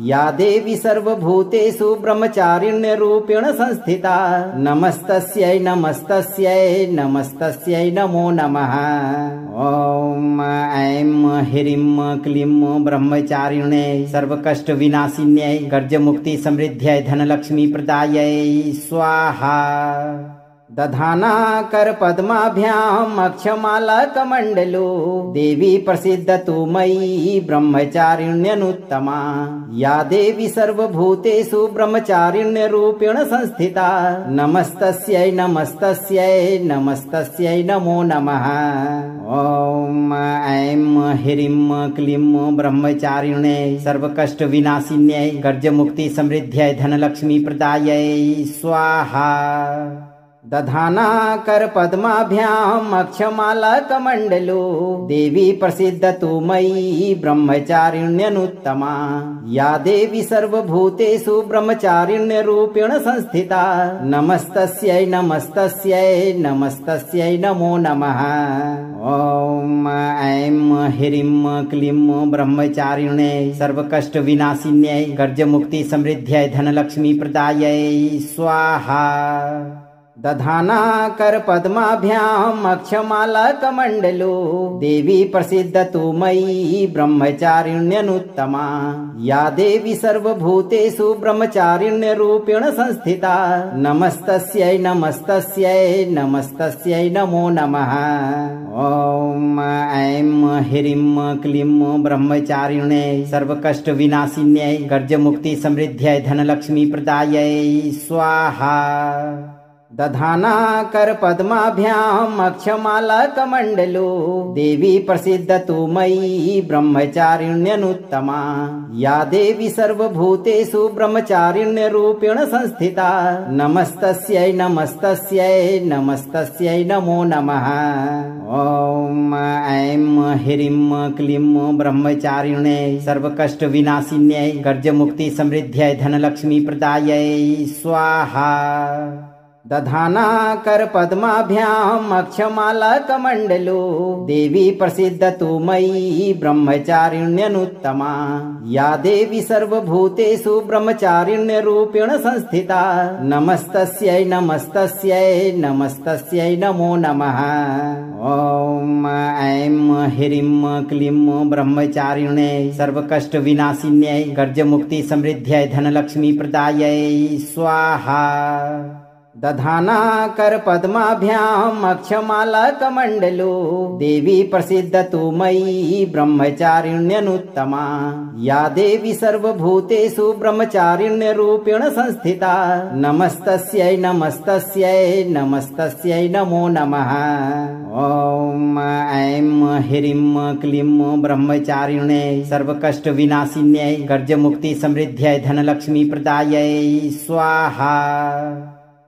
या देवी सर्वभूतेषु ब्रह्मचारिण्य रूपेण संस्थिता नमस्तस्यै नमस्तस्यै नमस्तस्यै नमो नमः। ओम ऐं ह्रीं क्लीं ब्रह्मचारिण्यै सर्वकष्ट विनाशिन्यै गर्जमुक्ति समृद्ध्यै धनलक्ष्मी प्रदायै स्वाहा। दधाना कर पद्माभ्याम अक्षमाला कमंडलो देवी प्रसिद्ध तु मयि ब्रह्मचारिण्यनुत्तमा या देवी सर्वभूतेषु ब्रह्मचारिण्य रूपेण संस्थिता नमस्तस्यै नमस्तस्यै नमस्तस्यै नमो नमः। ओम ऐं ह्रीं क्लीं ब्रह्मचारिण्यै सर्वकष्ट विनाशिन्यै गर्ज मुक्ति समृद्ध्यै धनलक्ष्मी प्रदायै स्वाहा। दधाना कर पद्माभ्याम अक्षमाला कमंडलो देवी प्रसिद्ध तु मयि ब्रह्मचारिण्यनुत्तमा या देवी सर्वभूतेषु ब्रह्मचारिण्य रूपेण संस्थिता नमस्तस्यै नमस्तस्यै नमस्तस्यै नमो नमः। ओम ऐं ह्रीं क्लीं ब्रह्मचारिण्यै सर्वकष्ट विनाशिन्यै गर्ज मुक्ति समृद्ध्यै धनलक्ष्मी प्रदायै स्वाहा। दधाना कर पद्माभ्याम अक्षमाला कमंडलो देवी प्रसिद्ध तु मयि ब्रह्मचारिण्यनुत्तमा या देवी सर्वभूतेषु ब्रह्मचारिण्य रूपेण संस्थिता नमस्तस्यै नमस्तस्यै नमस्तस्यै नमो नमः। ओम ऐं ह्रीं क्लीं ब्रह्मचारिण्यै सर्वकष्ट विनाशिन्यै गर्ज मुक्ति समृद्ध्यै धनलक्ष्मी प्रदायै स्वाहा। दधाना कर पद्माभ्याम अक्षमाला कमंडलो देवी प्रसिद्ध तु मयि ब्रह्मचारिण्यनुत्तमा या देवी सर्वभूतेषु ब्रह्मचारिण्य रूपेण संस्थिता नमस्तस्यै नमस्तस्यै नमस्तस्यै नमो नमः। ओम ऐं ह्रीं क्लीं ब्रह्मचारिण्यै सर्वकष्ट विनाशिन्यै गर्ज मुक्ति समृद्ध्यै धनलक्ष्मी प्रदायै स्वाहा। दधाना कर पद्माभ्याम अक्षमाला कमंडलो देवी प्रसिद्ध तु मयि ब्रह्मचारिण्यनुत्तमा या देवी सर्वभूतेषु ब्रह्मचारिण्य रूपेण संस्थिता नमस्तस्यै नमस्तस्यै नमस्तस्यै नमो नमः। ओम ऐं ह्रीं क्लीं ब्रह्मचारिण्यै सर्वकष्ट विनाशिन्यै गर्ज मुक्ति समृद्ध्यै धनलक्ष्मी प्रदायै स्वाहा। दधाना कर पद्माभ्याम अक्षमाला कमंडलो देवी प्रसिद्ध तु मयि ब्रह्मचारिण्यनुत्तमा या देवी सर्वभूतेषु ब्रह्मचारिण्य रूपेण संस्थिता नमस्तस्यै नमस्तस्यै नमस्तस्यै नमो नमः। ओम ऐं ह्रीं क्लीं ब्रह्मचारिण्यै सर्वकष्ट विनाशिन्यै गर्ज मुक्ति समृद्ध्यै धनलक्ष्मी प्रदायै स्वाहा।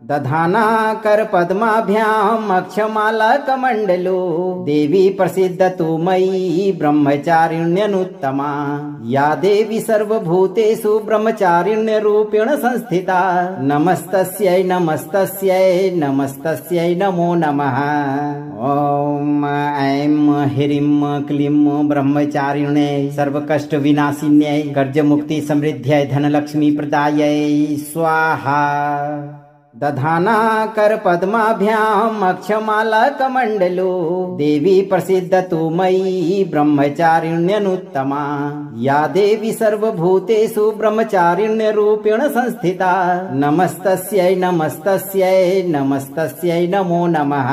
दधाना कर पद्माभ्याम अक्षमाला कमंडलो देवी प्रसिद्ध तु मयि ब्रह्मचारिण्यनुत्तमा या देवी सर्वभूतेषु ब्रह्मचारिण्य रूपेण संस्थिता नमस्तस्यै नमस्तस्यै नमस्तस्यै नमो नमः। ओम ऐं ह्रीं क्लीं ब्रह्मचारिण्यै सर्वकष्ट विनाशिन्यै गर्ज मुक्ति समृद्ध्यै धनलक्ष्मी प्रदायै स्वाहा। दधाना कर पद्माभ्याम अक्षमाला कमंडलो देवी प्रसिद्ध तु मयि ब्रह्मचारिण्यनुत्तमा या देवी सर्वभूतेषु ब्रह्मचारिण्य रूपेण संस्थिता नमस्तस्यै नमस्तस्यै नमस्तस्यै नमो नमः।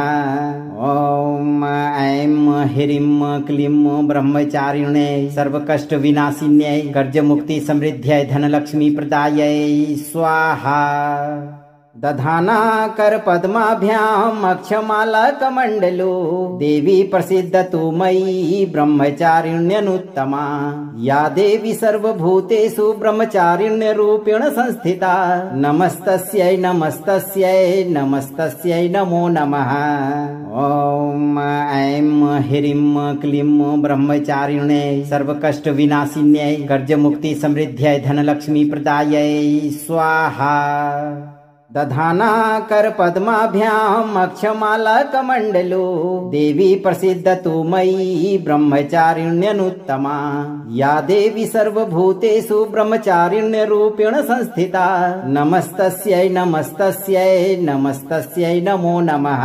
ओम ऐं ह्रीं क्लीं ब्रह्मचारिण्यै सर्वकष्ट विनाशिन्यै गर्ज मुक्ति समृद्ध्यै धनलक्ष्मी प्रदायै स्वाहा। दधाना कर पद्माभ्याम अक्षमाला कमंडलो देवी प्रसिद्ध तु मयि ब्रह्मचारिण्यनुत्तमा या देवी सर्वभूतेषु ब्रह्मचारिण्य रूपेण संस्थिता नमस्तस्यै नमस्तस्यै नमस्तस्यै नमो नमः। ओम ऐं ह्रीं क्लीं ब्रह्मचारिण्यै सर्वकष्ट विनाशिन्यै गर्ज मुक्ति समृद्ध्यै धनलक्ष्मी प्रदायै स्वाहा। दधाना कर पद्माभ्याम अक्षमाला कमंडलो देवी प्रसिद्ध तु मयि ब्रह्मचारिण्यनुत्तमा या देवी सर्वभूतेषु ब्रह्मचारिण्य रूपेण संस्थिता नमस्तस्यै नमस्तस्यै नमस्तस्यै नमो नमः।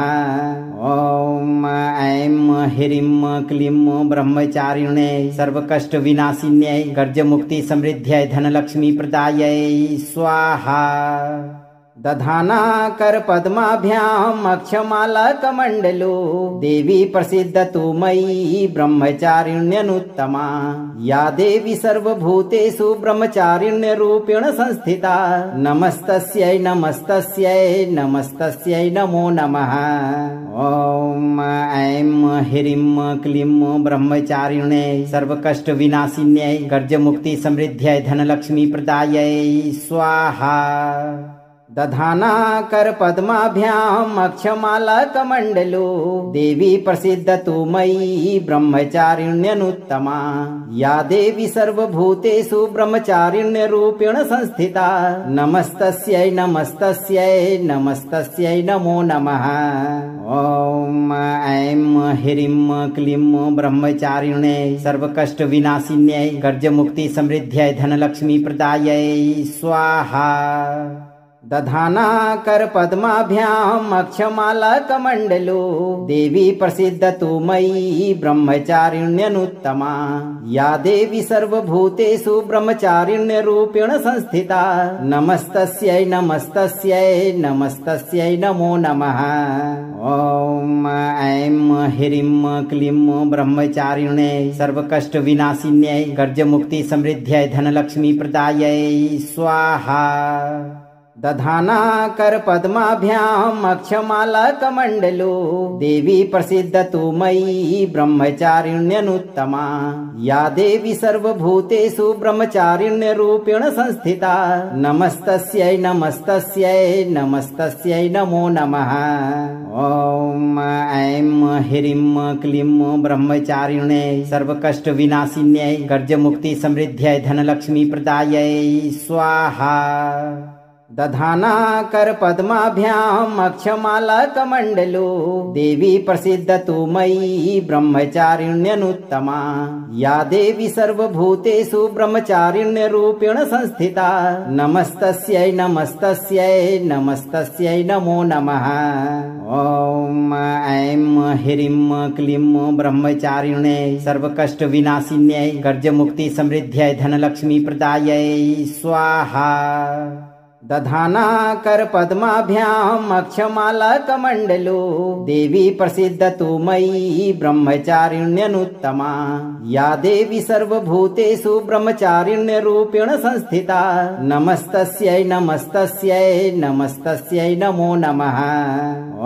ओम ऐं ह्रीं क्लीं ब्रह्मचारिण्यै सर्वकष्ट विनाशिन्यै गर्ज मुक्ति समृद्ध्यै धनलक्ष्मी प्रदायै स्वाहा। दधाना कर पद्माभ्याम अक्षमाला कमंडलो देवी प्रसिद्ध तु मयि ब्रह्मचारिण्यनुत्तमा या देवी सर्वभूतेषु ब्रह्मचारिण्य रूपेण संस्थिता नमस्तस्यै नमस्तस्यै नमस्तस्यै नमो नमः। ओम ऐं ह्रीं क्लीं ब्रह्मचारिण्यै सर्वकष्ट विनाशिन्यै गर्ज मुक्ति समृद्ध्यै धनलक्ष्मी प्रदायै स्वाहा। दधाना कर पद्माभ्याम अक्षमाला कमंडलो देवी प्रसिद्ध तु मयि ब्रह्मचारिण्यनुत्तमा या देवी सर्वभूतेषु ब्रह्मचारिण्य रूपेण संस्थिता नमस्तस्यै नमस्तस्यै नमस्तस्यै नमो नमः। ओम ऐं ह्रीं क्लीं ब्रह्मचारिण्यै सर्वकष्ट विनाशिन्यै गर्ज मुक्ति समृद्ध्यै धनलक्ष्मी प्रदायै स्वाहा। दधाना कर पद्माभ्याम अक्षमाला कमंडलो देवी प्रसिद्ध तु मयि ब्रह्मचारिण्यनुत्तमा या देवी सर्वभूतेषु ब्रह्मचारिण्य रूपेण संस्थिता नमस्तस्यै नमस्तस्यै नमस्तस्यै नमो नमः। ओम ऐं ह्रीं क्लीं ब्रह्मचारिण्यै सर्वकष्ट विनाशिन्यै गर्ज मुक्ति समृद्ध्यै धनलक्ष्मी प्रदायै स्वाहा। दधाना कर पद्माभ्याम अक्षमाला कमंडलो देवी प्रसिद्ध तु मयि ब्रह्मचारिण्यनुत्तमा या देवी सर्वभूतेषु ब्रह्मचारिण्य रूपेण संस्थिता नमस्तस्यै नमस्तस्यै नमस्तस्यै नमो नमः। ओम ऐं ह्रीं क्लीं ब्रह्मचारिण्यै सर्वकष्ट विनाशिन्यै गर्ज मुक्ति समृद्ध्यै धनलक्ष्मी प्रदायै स्वाहा। दधाना कर पद्माभ्याम अक्षमाला कमंडलो देवी प्रसिद्ध तु मयि ब्रह्मचारिण्यनुत्तमा या देवी सर्वभूतेषु ब्रह्मचारिण्य रूपेण संस्थिता नमस्तस्यै नमस्तस्यै नमस्तस्यै नमो नमः। ओम ऐं ह्रीं क्लीं ब्रह्मचारिण्यै सर्वकष्ट विनाशिन्यै गर्ज मुक्ति समृद्ध्यै धनलक्ष्मी प्रदायै स्वाहा। दधाना कर पद्माभ्याम अक्षमाला कमंडलो देवी प्रसिद्ध तु मयि ब्रह्मचारिण्यनुत्तमा या देवी सर्वभूतेषु ब्रह्मचारिण्य रूपेण संस्थिता नमस्तस्यै नमस्तस्यै नमस्तस्यै नमो नमः।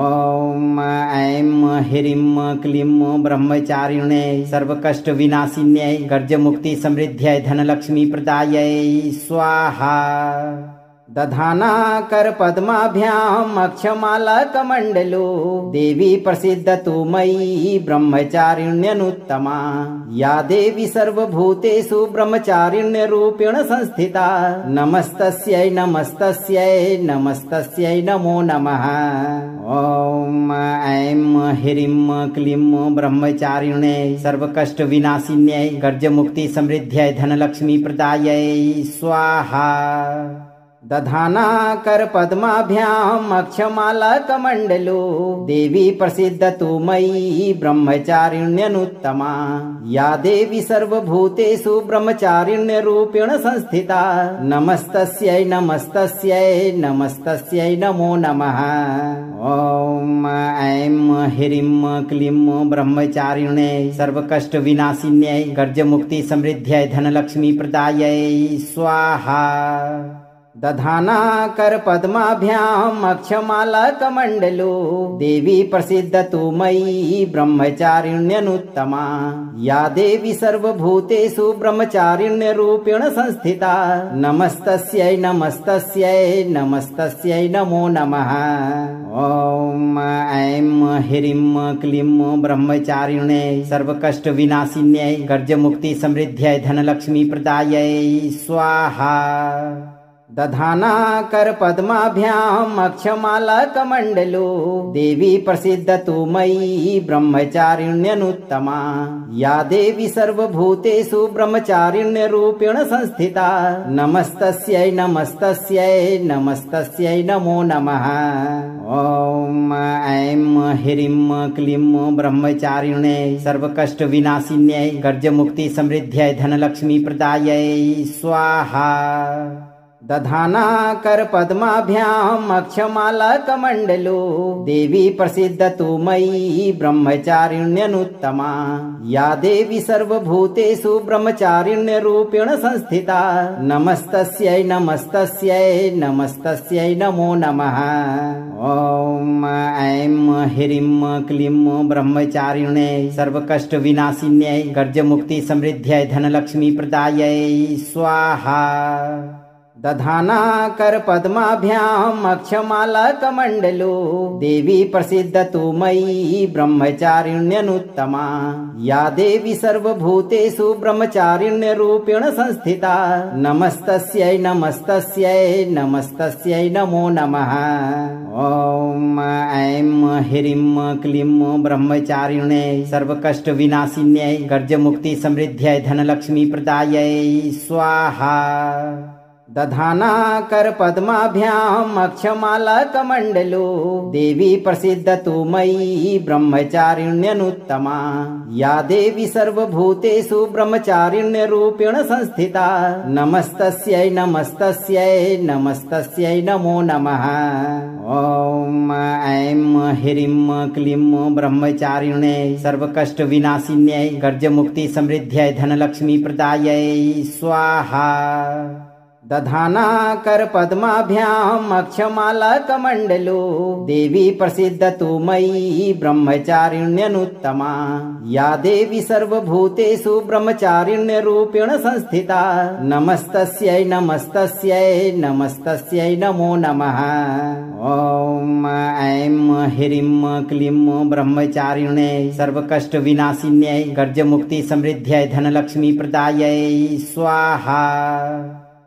ओम ऐं ह्रीं क्लीं ब्रह्मचारिण्यै सर्वकष्ट विनाशिन्यै गर्ज मुक्ति समृद्ध्यै धनलक्ष्मी प्रदायै स्वाहा। दधाना कर पद्माभ्याम अक्षमाला कमंडलो देवी प्रसिद्ध तु मयि ब्रह्मचारिण्यनुत्तमा या देवी सर्वभूतेषु ब्रह्मचारिण्य रूपेण संस्थिता नमस्तस्यै नमस्तस्यै नमस्तस्यै नमो नमः। ओम ऐं ह्रीं क्लीं ब्रह्मचारिण्यै सर्वकष्ट विनाशिन्यै गर्ज मुक्ति समृद्ध्यै धनलक्ष्मी प्रदायै स्वाहा। दधाना कर पद्माभ्याम अक्षमाला कमंडलो देवी प्रसिद्ध तु मयि ब्रह्मचारिण्यनुत्तमा या देवी सर्वभूतेषु ब्रह्मचारिण्य रूपेण संस्थिता नमस्तस्यै नमस्तस्यै नमस्तस्यै नमो नमः। ओम ऐं ह्रीं क्लीं ब्रह्मचारिण्यै सर्वकष्ट विनाशिन्यै गर्ज मुक्ति समृद्ध्यै धनलक्ष्मी प्रदायै स्वाहा। दधाना कर पद्माभ्याम अक्षमाला कमंडलो देवी प्रसिद्ध तु मयि ब्रह्मचारिण्यनुत्तमा या देवी सर्वभूतेषु ब्रह्मचारिण्य रूपेण संस्थिता नमस्तस्यै नमस्तस्यै नमस्तस्यै नमो नमः। ओम ऐं ह्रीं क्लीं ब्रह्मचारिण्यै सर्वकष्ट विनाशिन्यै गर्ज मुक्ति समृद्ध्यै धनलक्ष्मी प्रदायै स्वाहा। दधाना कर पद्माभ्याम अक्षमाला कमंडलो देवी प्रसिद्ध तु मयि ब्रह्मचारिण्यनुत्तमा या देवी सर्वभूतेषु ब्रह्मचारिण्य रूपेण संस्थिता नमस्तस्यै नमस्तस्यै नमस्तस्यै नमो नमः। ओम ऐं ह्रीं क्लीं ब्रह्मचारिण्यै सर्वकष्ट विनाशिन्यै गर्ज मुक्ति समृद्ध्यै धनलक्ष्मी प्रदायै स्वाहा। दधाना कर पद्माभ्याम अक्षमाला कमंडलो देवी प्रसिद्ध तु मयि ब्रह्मचारिण्यनुत्तमा या देवी सर्वभूतेषु ब्रह्मचारिण्य रूपेण संस्थिता नमस्तस्यै नमस्तस्यै नमस्तस्यै नमो नमः। ओम ऐं ह्रीं क्लीं ब्रह्मचारिण्यै सर्वकष्ट विनाशिन्यै गर्ज मुक्ति समृद्ध्यै धनलक्ष्मी प्रदायै स्वाहा। दधाना कर पद्माभ्याम अक्षमाला कमंडलो देवी प्रसिद्ध तु मयि ब्रह्मचारिण्यनुत्तमा या देवी सर्वभूतेषु ब्रह्मचारिण्य रूपेण संस्थिता नमस्तस्यै नमस्तस्यै नमस्तस्यै नमो नमः। ओम ऐं ह्रीं क्लीं ब्रह्मचारिण्यै सर्वकष्ट विनाशिन्यै गर्ज मुक्ति समृद्ध्यै धनलक्ष्मी प्रदायै स्वाहा। दधाना कर पद्माभ्याम अक्षमाला कमंडलो देवी प्रसिद्ध तु मयि ब्रह्मचारिण्यनुत्तमा या देवी सर्वभूतेषु ब्रह्मचारिण्य रूपेण संस्थिता नमस्तस्यै नमस्तस्यै नमस्तस्यै नमो नमः। ओम ऐं ह्रीं क्लीं ब्रह्मचारिण्यै सर्वकष्ट विनाशिन्यै गर्ज मुक्ति समृद्ध्यै धनलक्ष्मी प्रदायै स्वाहा। दधाना कर पद्माभ्याम अक्षमाला कमंडलो देवी प्रसिद्ध तु मयि ब्रह्मचारिण्यनुत्तमा या देवी सर्वभूतेषु ब्रह्मचारिण्य रूपेण संस्थिता नमस्तस्यै नमस्तस्यै नमस्तस्यै नमो नमः। ओम ऐं ह्रीं क्लीं ब्रह्मचारिण्यै सर्वकष्ट विनाशिन्यै गर्ज मुक्ति समृद्ध्यै धनलक्ष्मी प्रदायै स्वाहा।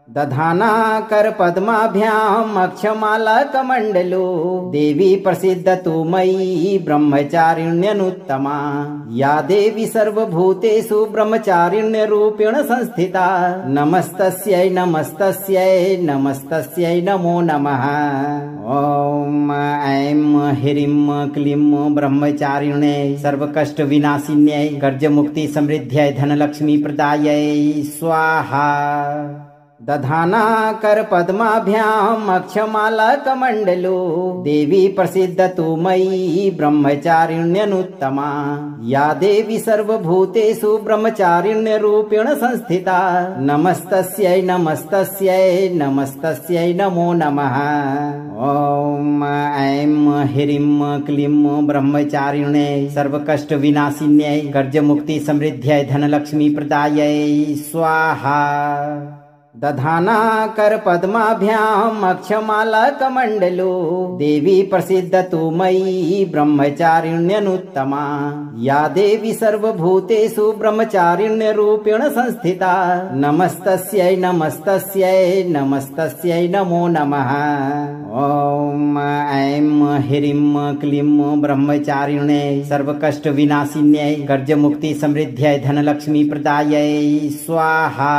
दधाना कर पद्माभ्याम अक्षमाला कमंडलो देवी प्रसिद्ध तु मयि ब्रह्मचारिण्यनुत्तमा या देवी सर्वभूतेषु ब्रह्मचारिण्य रूपेण संस्थिता नमस्तस्यै नमस्तस्यै नमस्तस्यै नमो नमः। ओम ऐं ह्रीं क्लीं ब्रह्मचारिण्यै सर्वकष्ट विनाशिन्यै गर्ज मुक्ति समृद्ध्यै धनलक्ष्मी प्रदायै स्वाहा। दधाना कर पद्माभ्याम अक्षमाला कमंडलो देवी प्रसिद्ध तु मयि ब्रह्मचारिण्यनुत्तमा या देवी सर्वभूतेषु ब्रह्मचारिण्य रूपेण संस्थिता नमस्तस्यै नमस्तस्यै नमस्तस्यै नमो नमः। ओम ऐं ह्रीं क्लीं ब्रह्मचारिण्यै सर्वकष्ट विनाशिन्यै गर्ज मुक्ति समृद्ध्यै धनलक्ष्मी प्रदायै स्वाहा। दधाना कर पद्माभ्याम अक्षमाला कमंडलो देवी प्रसिद्ध तु मयि ब्रह्मचारिण्यनुत्तमा या देवी सर्वभूतेषु ब्रह्मचारिण्य रूपेण संस्थिता नमस्तस्यै नमस्तस्यै नमस्तस्यै नमो नमः। ओम ऐं ह्रीं क्लीं ब्रह्मचारिण्यै सर्वकष्ट विनाशिन्यै गर्ज मुक्ति समृद्ध्यै धनलक्ष्मी प्रदायै स्वाहा।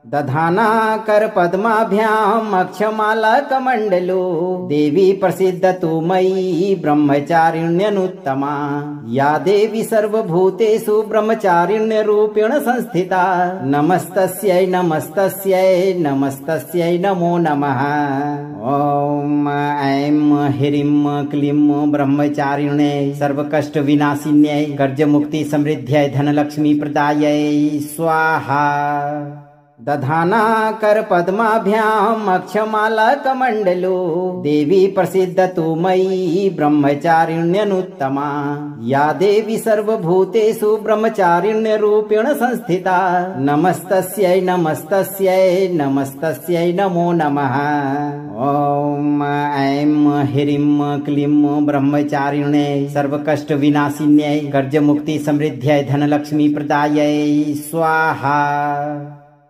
दधाना कर पद्माभ्याम अक्षमाला कमंडलो देवी प्रसिद्ध तु मयि ब्रह्मचारिण्यनुत्तमा या देवी सर्वभूतेषु ब्रह्मचारिण्य रूपेण संस्थिता नमस्तस्यै नमस्तस्यै नमस्तस्यै नमो नमः। ओम ऐं ह्रीं क्लीं ब्रह्मचारिण्यै सर्वकष्ट विनाशिन्यै गर्ज मुक्ति समृद्ध्यै धनलक्ष्मी प्रदायै स्वाहा। दधाना कर पद्माभ्याम अक्षमाला कमंडलो देवी प्रसिद्ध तु मयि ब्रह्मचारिण्यनुत्तमा या देवी सर्वभूतेषु ब्रह्मचारिण्य रूपेण संस्थिता नमस्तस्यै नमस्तस्यै नमस्तस्यै नमो नमः। ओम ऐं ह्रीं क्लीं ब्रह्मचारिण्यै सर्वकष्ट विनाशिन्यै गर्ज मुक्ति समृद्ध्यै धनलक्ष्मी प्रदायै स्वाहा।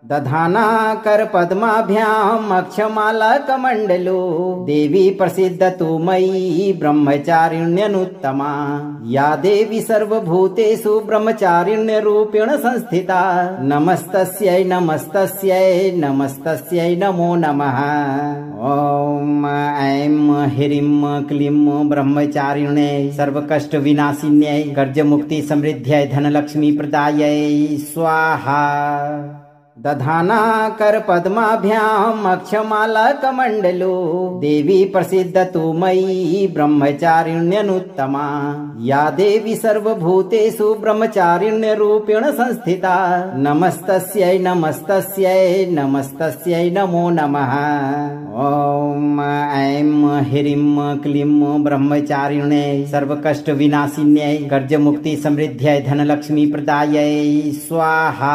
दधाना कर पद्माभ्याम अक्षमाला कमंडलो देवी प्रसिद्ध तु मयि ब्रह्मचारिण्यनुत्तमा या देवी सर्वभूतेषु ब्रह्मचारिण्य रूपेण संस्थिता नमस्तस्यै नमस्तस्यै नमस्तस्यै नमो नमः। ओम ऐं ह्रीं क्लीं ब्रह्मचारिण्यै सर्वकष्ट विनाशिन्यै गर्ज मुक्ति समृद्ध्यै धनलक्ष्मी प्रदायै स्वाहा। दधाना कर पद्माभ्याम अक्षमाला कमंडलो देवी प्रसिद्ध तु मयि ब्रह्मचारिण्यनुत्तमा या देवी सर्वभूतेषु ब्रह्मचारिण्य रूपेण संस्थिता नमस्तस्यै नमस्तस्यै नमस्तस्यै नमो नमः। ओम ऐं ह्रीं क्लीं ब्रह्मचारिण्यै सर्वकष्ट विनाशिन्यै गर्ज मुक्ति समृद्ध्यै धनलक्ष्मी प्रदायै स्वाहा।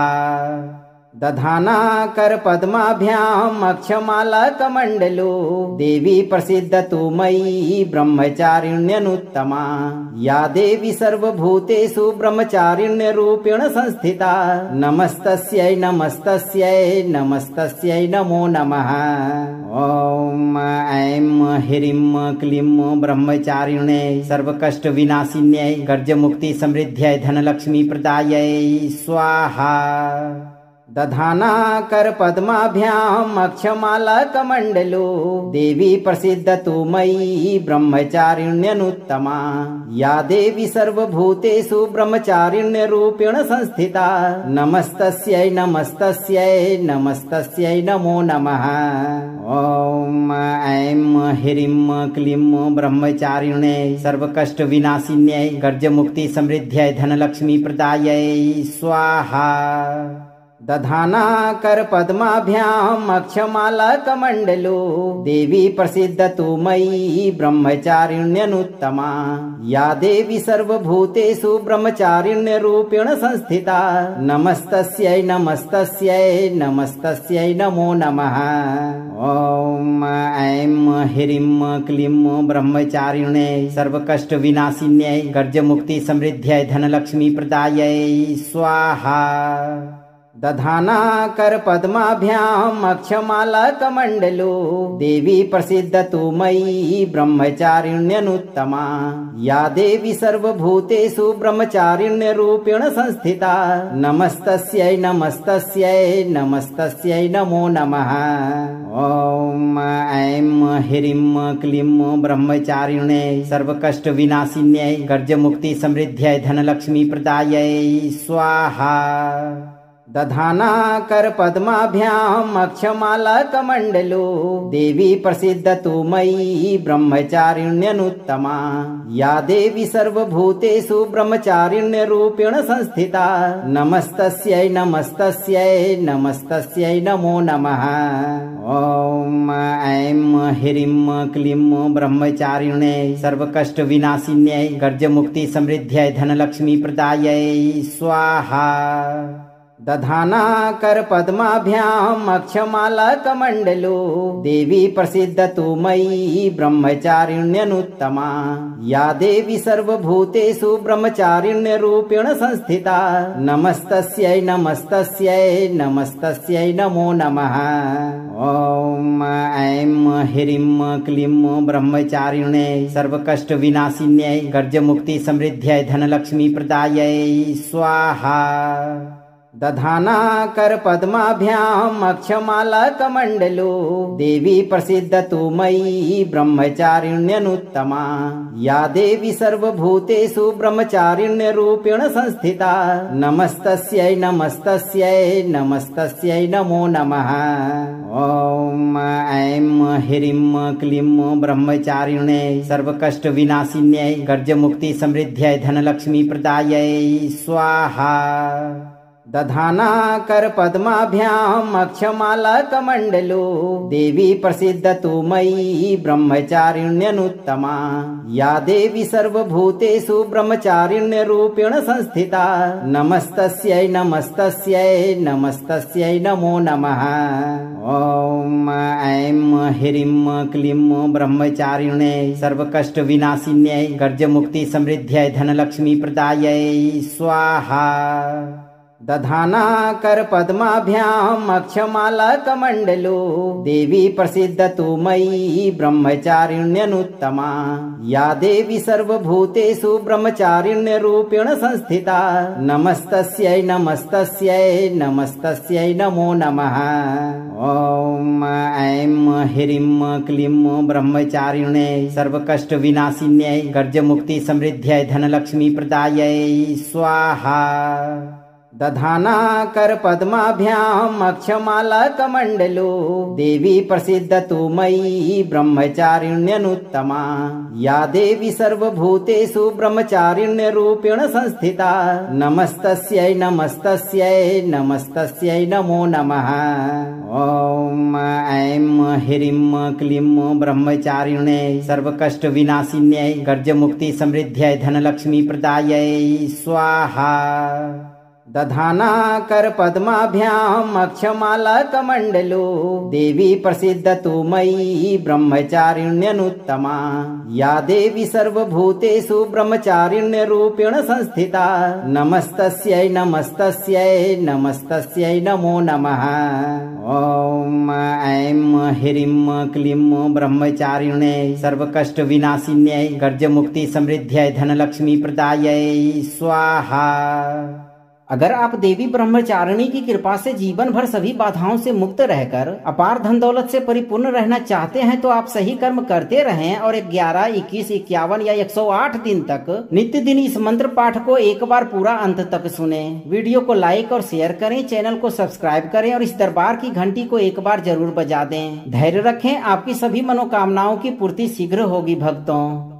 दधाना कर पद्माभ्याम अक्षमाला कमंडलो देवी प्रसिद्ध तु मयि ब्रह्मचारिण्यनुत्तमा या देवी सर्वभूतेषु ब्रह्मचारिण्य रूपेण संस्थिता नमस्तस्यै नमस्तस्यै नमस्तस्यै नमो नमः। ओम ऐं ह्रीं क्लीं ब्रह्मचारिण्यै सर्वकष्ट विनाशिन्यै गर्ज मुक्ति समृद्ध्यै धनलक्ष्मी प्रदायै स्वाहा। दधाना कर पद्माभ्याम अक्षमाला कमंडलो देवी प्रसिद्ध तु मयि ब्रह्मचारिण्यनुत्तमा या देवी सर्वभूतेषु ब्रह्मचारिण्य रूपेण संस्थिता नमस्तस्यै नमस्तस्यै नमस्तस्यै नमो नमः। ओम ऐं ह्रीं क्लीं ब्रह्मचारिण्यै सर्वकष्ट विनाशिन्यै गर्ज मुक्ति समृद्ध्यै धनलक्ष्मी प्रदायै स्वाहा। दधाना कर पद्माभ्याम अक्षमाला कमंडलो देवी प्रसिद्ध तु मयि ब्रह्मचारिण्यनुत्तमा या देवी सर्वभूतेषु ब्रह्मचारिण्य रूपेण संस्थिता नमस्तस्यै नमस्तस्यै नमस्तस्यै नमो नमः। ओम ऐं ह्रीं क्लीं ब्रह्मचारिण्यै सर्वकष्ट विनाशिन्यै गर्ज मुक्ति समृद्ध्यै धनलक्ष्मी प्रदायै स्वाहा। दधाना कर पद्माभ्याम अक्षमाला कमंडलो देवी प्रसिद्ध तु मयि ब्रह्मचारिण्यनुत्तमा या देवी सर्वभूतेषु ब्रह्मचारिण्य रूपेण संस्थिता नमस्तस्यै नमस्तस्यै नमस्तस्यै नमो नमः। ओम ऐं ह्रीं क्लीं ब्रह्मचारिण्यै सर्वकष्ट विनाशिन्यै गर्ज मुक्ति समृद्ध्यै धनलक्ष्मी प्रदायै स्वाहा। दधाना कर पद्माभ्याम अक्षमाला कमंडलो देवी प्रसिद्ध तु मयि ब्रह्मचारिण्यनुत्तमा या देवी सर्वभूतेषु ब्रह्मचारिण्य रूपेण संस्थिता नमस्तस्यै नमस्तस्यै नमस्तस्यै नमो नमः। ओम ऐं ह्रीं क्लीं ब्रह्मचारिण्यै सर्वकष्ट विनाशिन्यै गर्ज मुक्ति समृद्ध्यै धनलक्ष्मी प्रदायै स्वाहा। दधाना कर पद्माभ्याम अक्षमाला कमंडलो देवी प्रसिद्ध तु मयि ब्रह्मचारिण्यनुत्तमा या देवी सर्वभूतेषु ब्रह्मचारिण्य रूपेण संस्थिता नमस्तस्यै नमस्तस्यै नमस्तस्यै नमो नमः। ओम ऐं ह्रीं क्लीं ब्रह्मचारिण्यै सर्वकष्ट विनाशिन्यै गर्ज मुक्ति समृद्ध्यै धनलक्ष्मी प्रदायै स्वाहा। दधाना कर पद्माभ्याम अक्षमाला कमंडलो देवी प्रसिद्ध तु मयि ब्रह्मचारिण्यनुत्तमा या देवी सर्वभूतेषु ब्रह्मचारिण्य रूपेण संस्थिता नमस्तस्यै नमस्तस्यै नमस्तस्यै नमो नमः। ओम ऐं ह्रीं क्लीं ब्रह्मचारिण्यै सर्वकष्ट विनाशिन्यै गर्ज मुक्ति समृद्ध्यै धनलक्ष्मी प्रदायै स्वाहा। दधाना कर पद्माभ्याम अक्षमाला कमंडलो देवी प्रसिद्ध तु मयि ब्रह्मचारिण्यनुत्तमा या देवी सर्वभूतेषु ब्रह्मचारिण्य रूपेण संस्थिता नमस्तस्यै नमस्तस्यै नमस्तस्यै नमो नमः। ओम ऐं ह्रीं क्लीं ब्रह्मचारिण्यै सर्वकष्ट विनाशिन्यै गर्ज मुक्ति समृद्ध्यै धनलक्ष्मी प्रदायै स्वाहा। दधाना कर पद्माभ्याम अक्षमाला कमंडलो देवी प्रसिद्ध तु मयि ब्रह्मचारिण्यनुत्तमा या देवी सर्वभूतेषु ब्रह्मचारिण्य रूपेण संस्थिता नमस्तस्यै नमस्तस्यै नमस्तस्यै नमो नमः। ओम ऐं ह्रीं क्लीं ब्रह्मचारिण्यै सर्वकष्ट विनाशिन्यै गर्ज मुक्ति समृद्ध्यै धनलक्ष्मी प्रदायै स्वाहा। दधाना कर पद्माभ्याम अक्षमाला कमंडलो देवी प्रसिद्ध तु मयि ब्रह्मचारिण्यनुत्तमा या देवी सर्वभूतेषु ब्रह्मचारिण्य रूपेण संस्थिता नमस्तस्यै नमस्तस्यै नमस्तस्यै नमो नमः। ओम ऐं ह्रीं क्लीं ब्रह्मचारिण्यै सर्वकष्ट विनाशिन्यै कर्ज मुक्ति समृद्ध्यै धनलक्ष्मी प्रदायै स्वाहा। दधाना कर पद्माभ्याम अक्षमाला कमंडलो देवी प्रसिद्ध तु मयि ब्रह्मचारिण्यनुत्तमा या देवी सर्वभूतेषु ब्रह्मचारिण्य रूपेण संस्थिता नमस्तस्यै नमस्तस्यै नमस्तस्यै नमो नमः। ओम ऐं ह्रीं क्लीं ब्रह्मचारिण्यै सर्वकष्ट विनाशिन्यै कर्ज मुक्ति समृद्ध्यै धनलक्ष्मी प्रदायै स्वाहा। अगर आप देवी ब्रह्मचारिणी की कृपा से जीवन भर सभी बाधाओं से मुक्त रहकर अपार धन दौलत से परिपूर्ण रहना चाहते हैं तो आप सही कर्म करते रहें और 11, 21, 51 या 108 दिन तक नित्य दिन इस मंत्र पाठ को एक बार पूरा अंत तक सुने। वीडियो को लाइक और शेयर करें, चैनल को सब्सक्राइब करें और इस दरबार की घंटी को एक बार जरूर बजा दें। धैर्य रखें, आपकी सभी मनोकामनाओं की पूर्ति शीघ्र होगी भक्तों।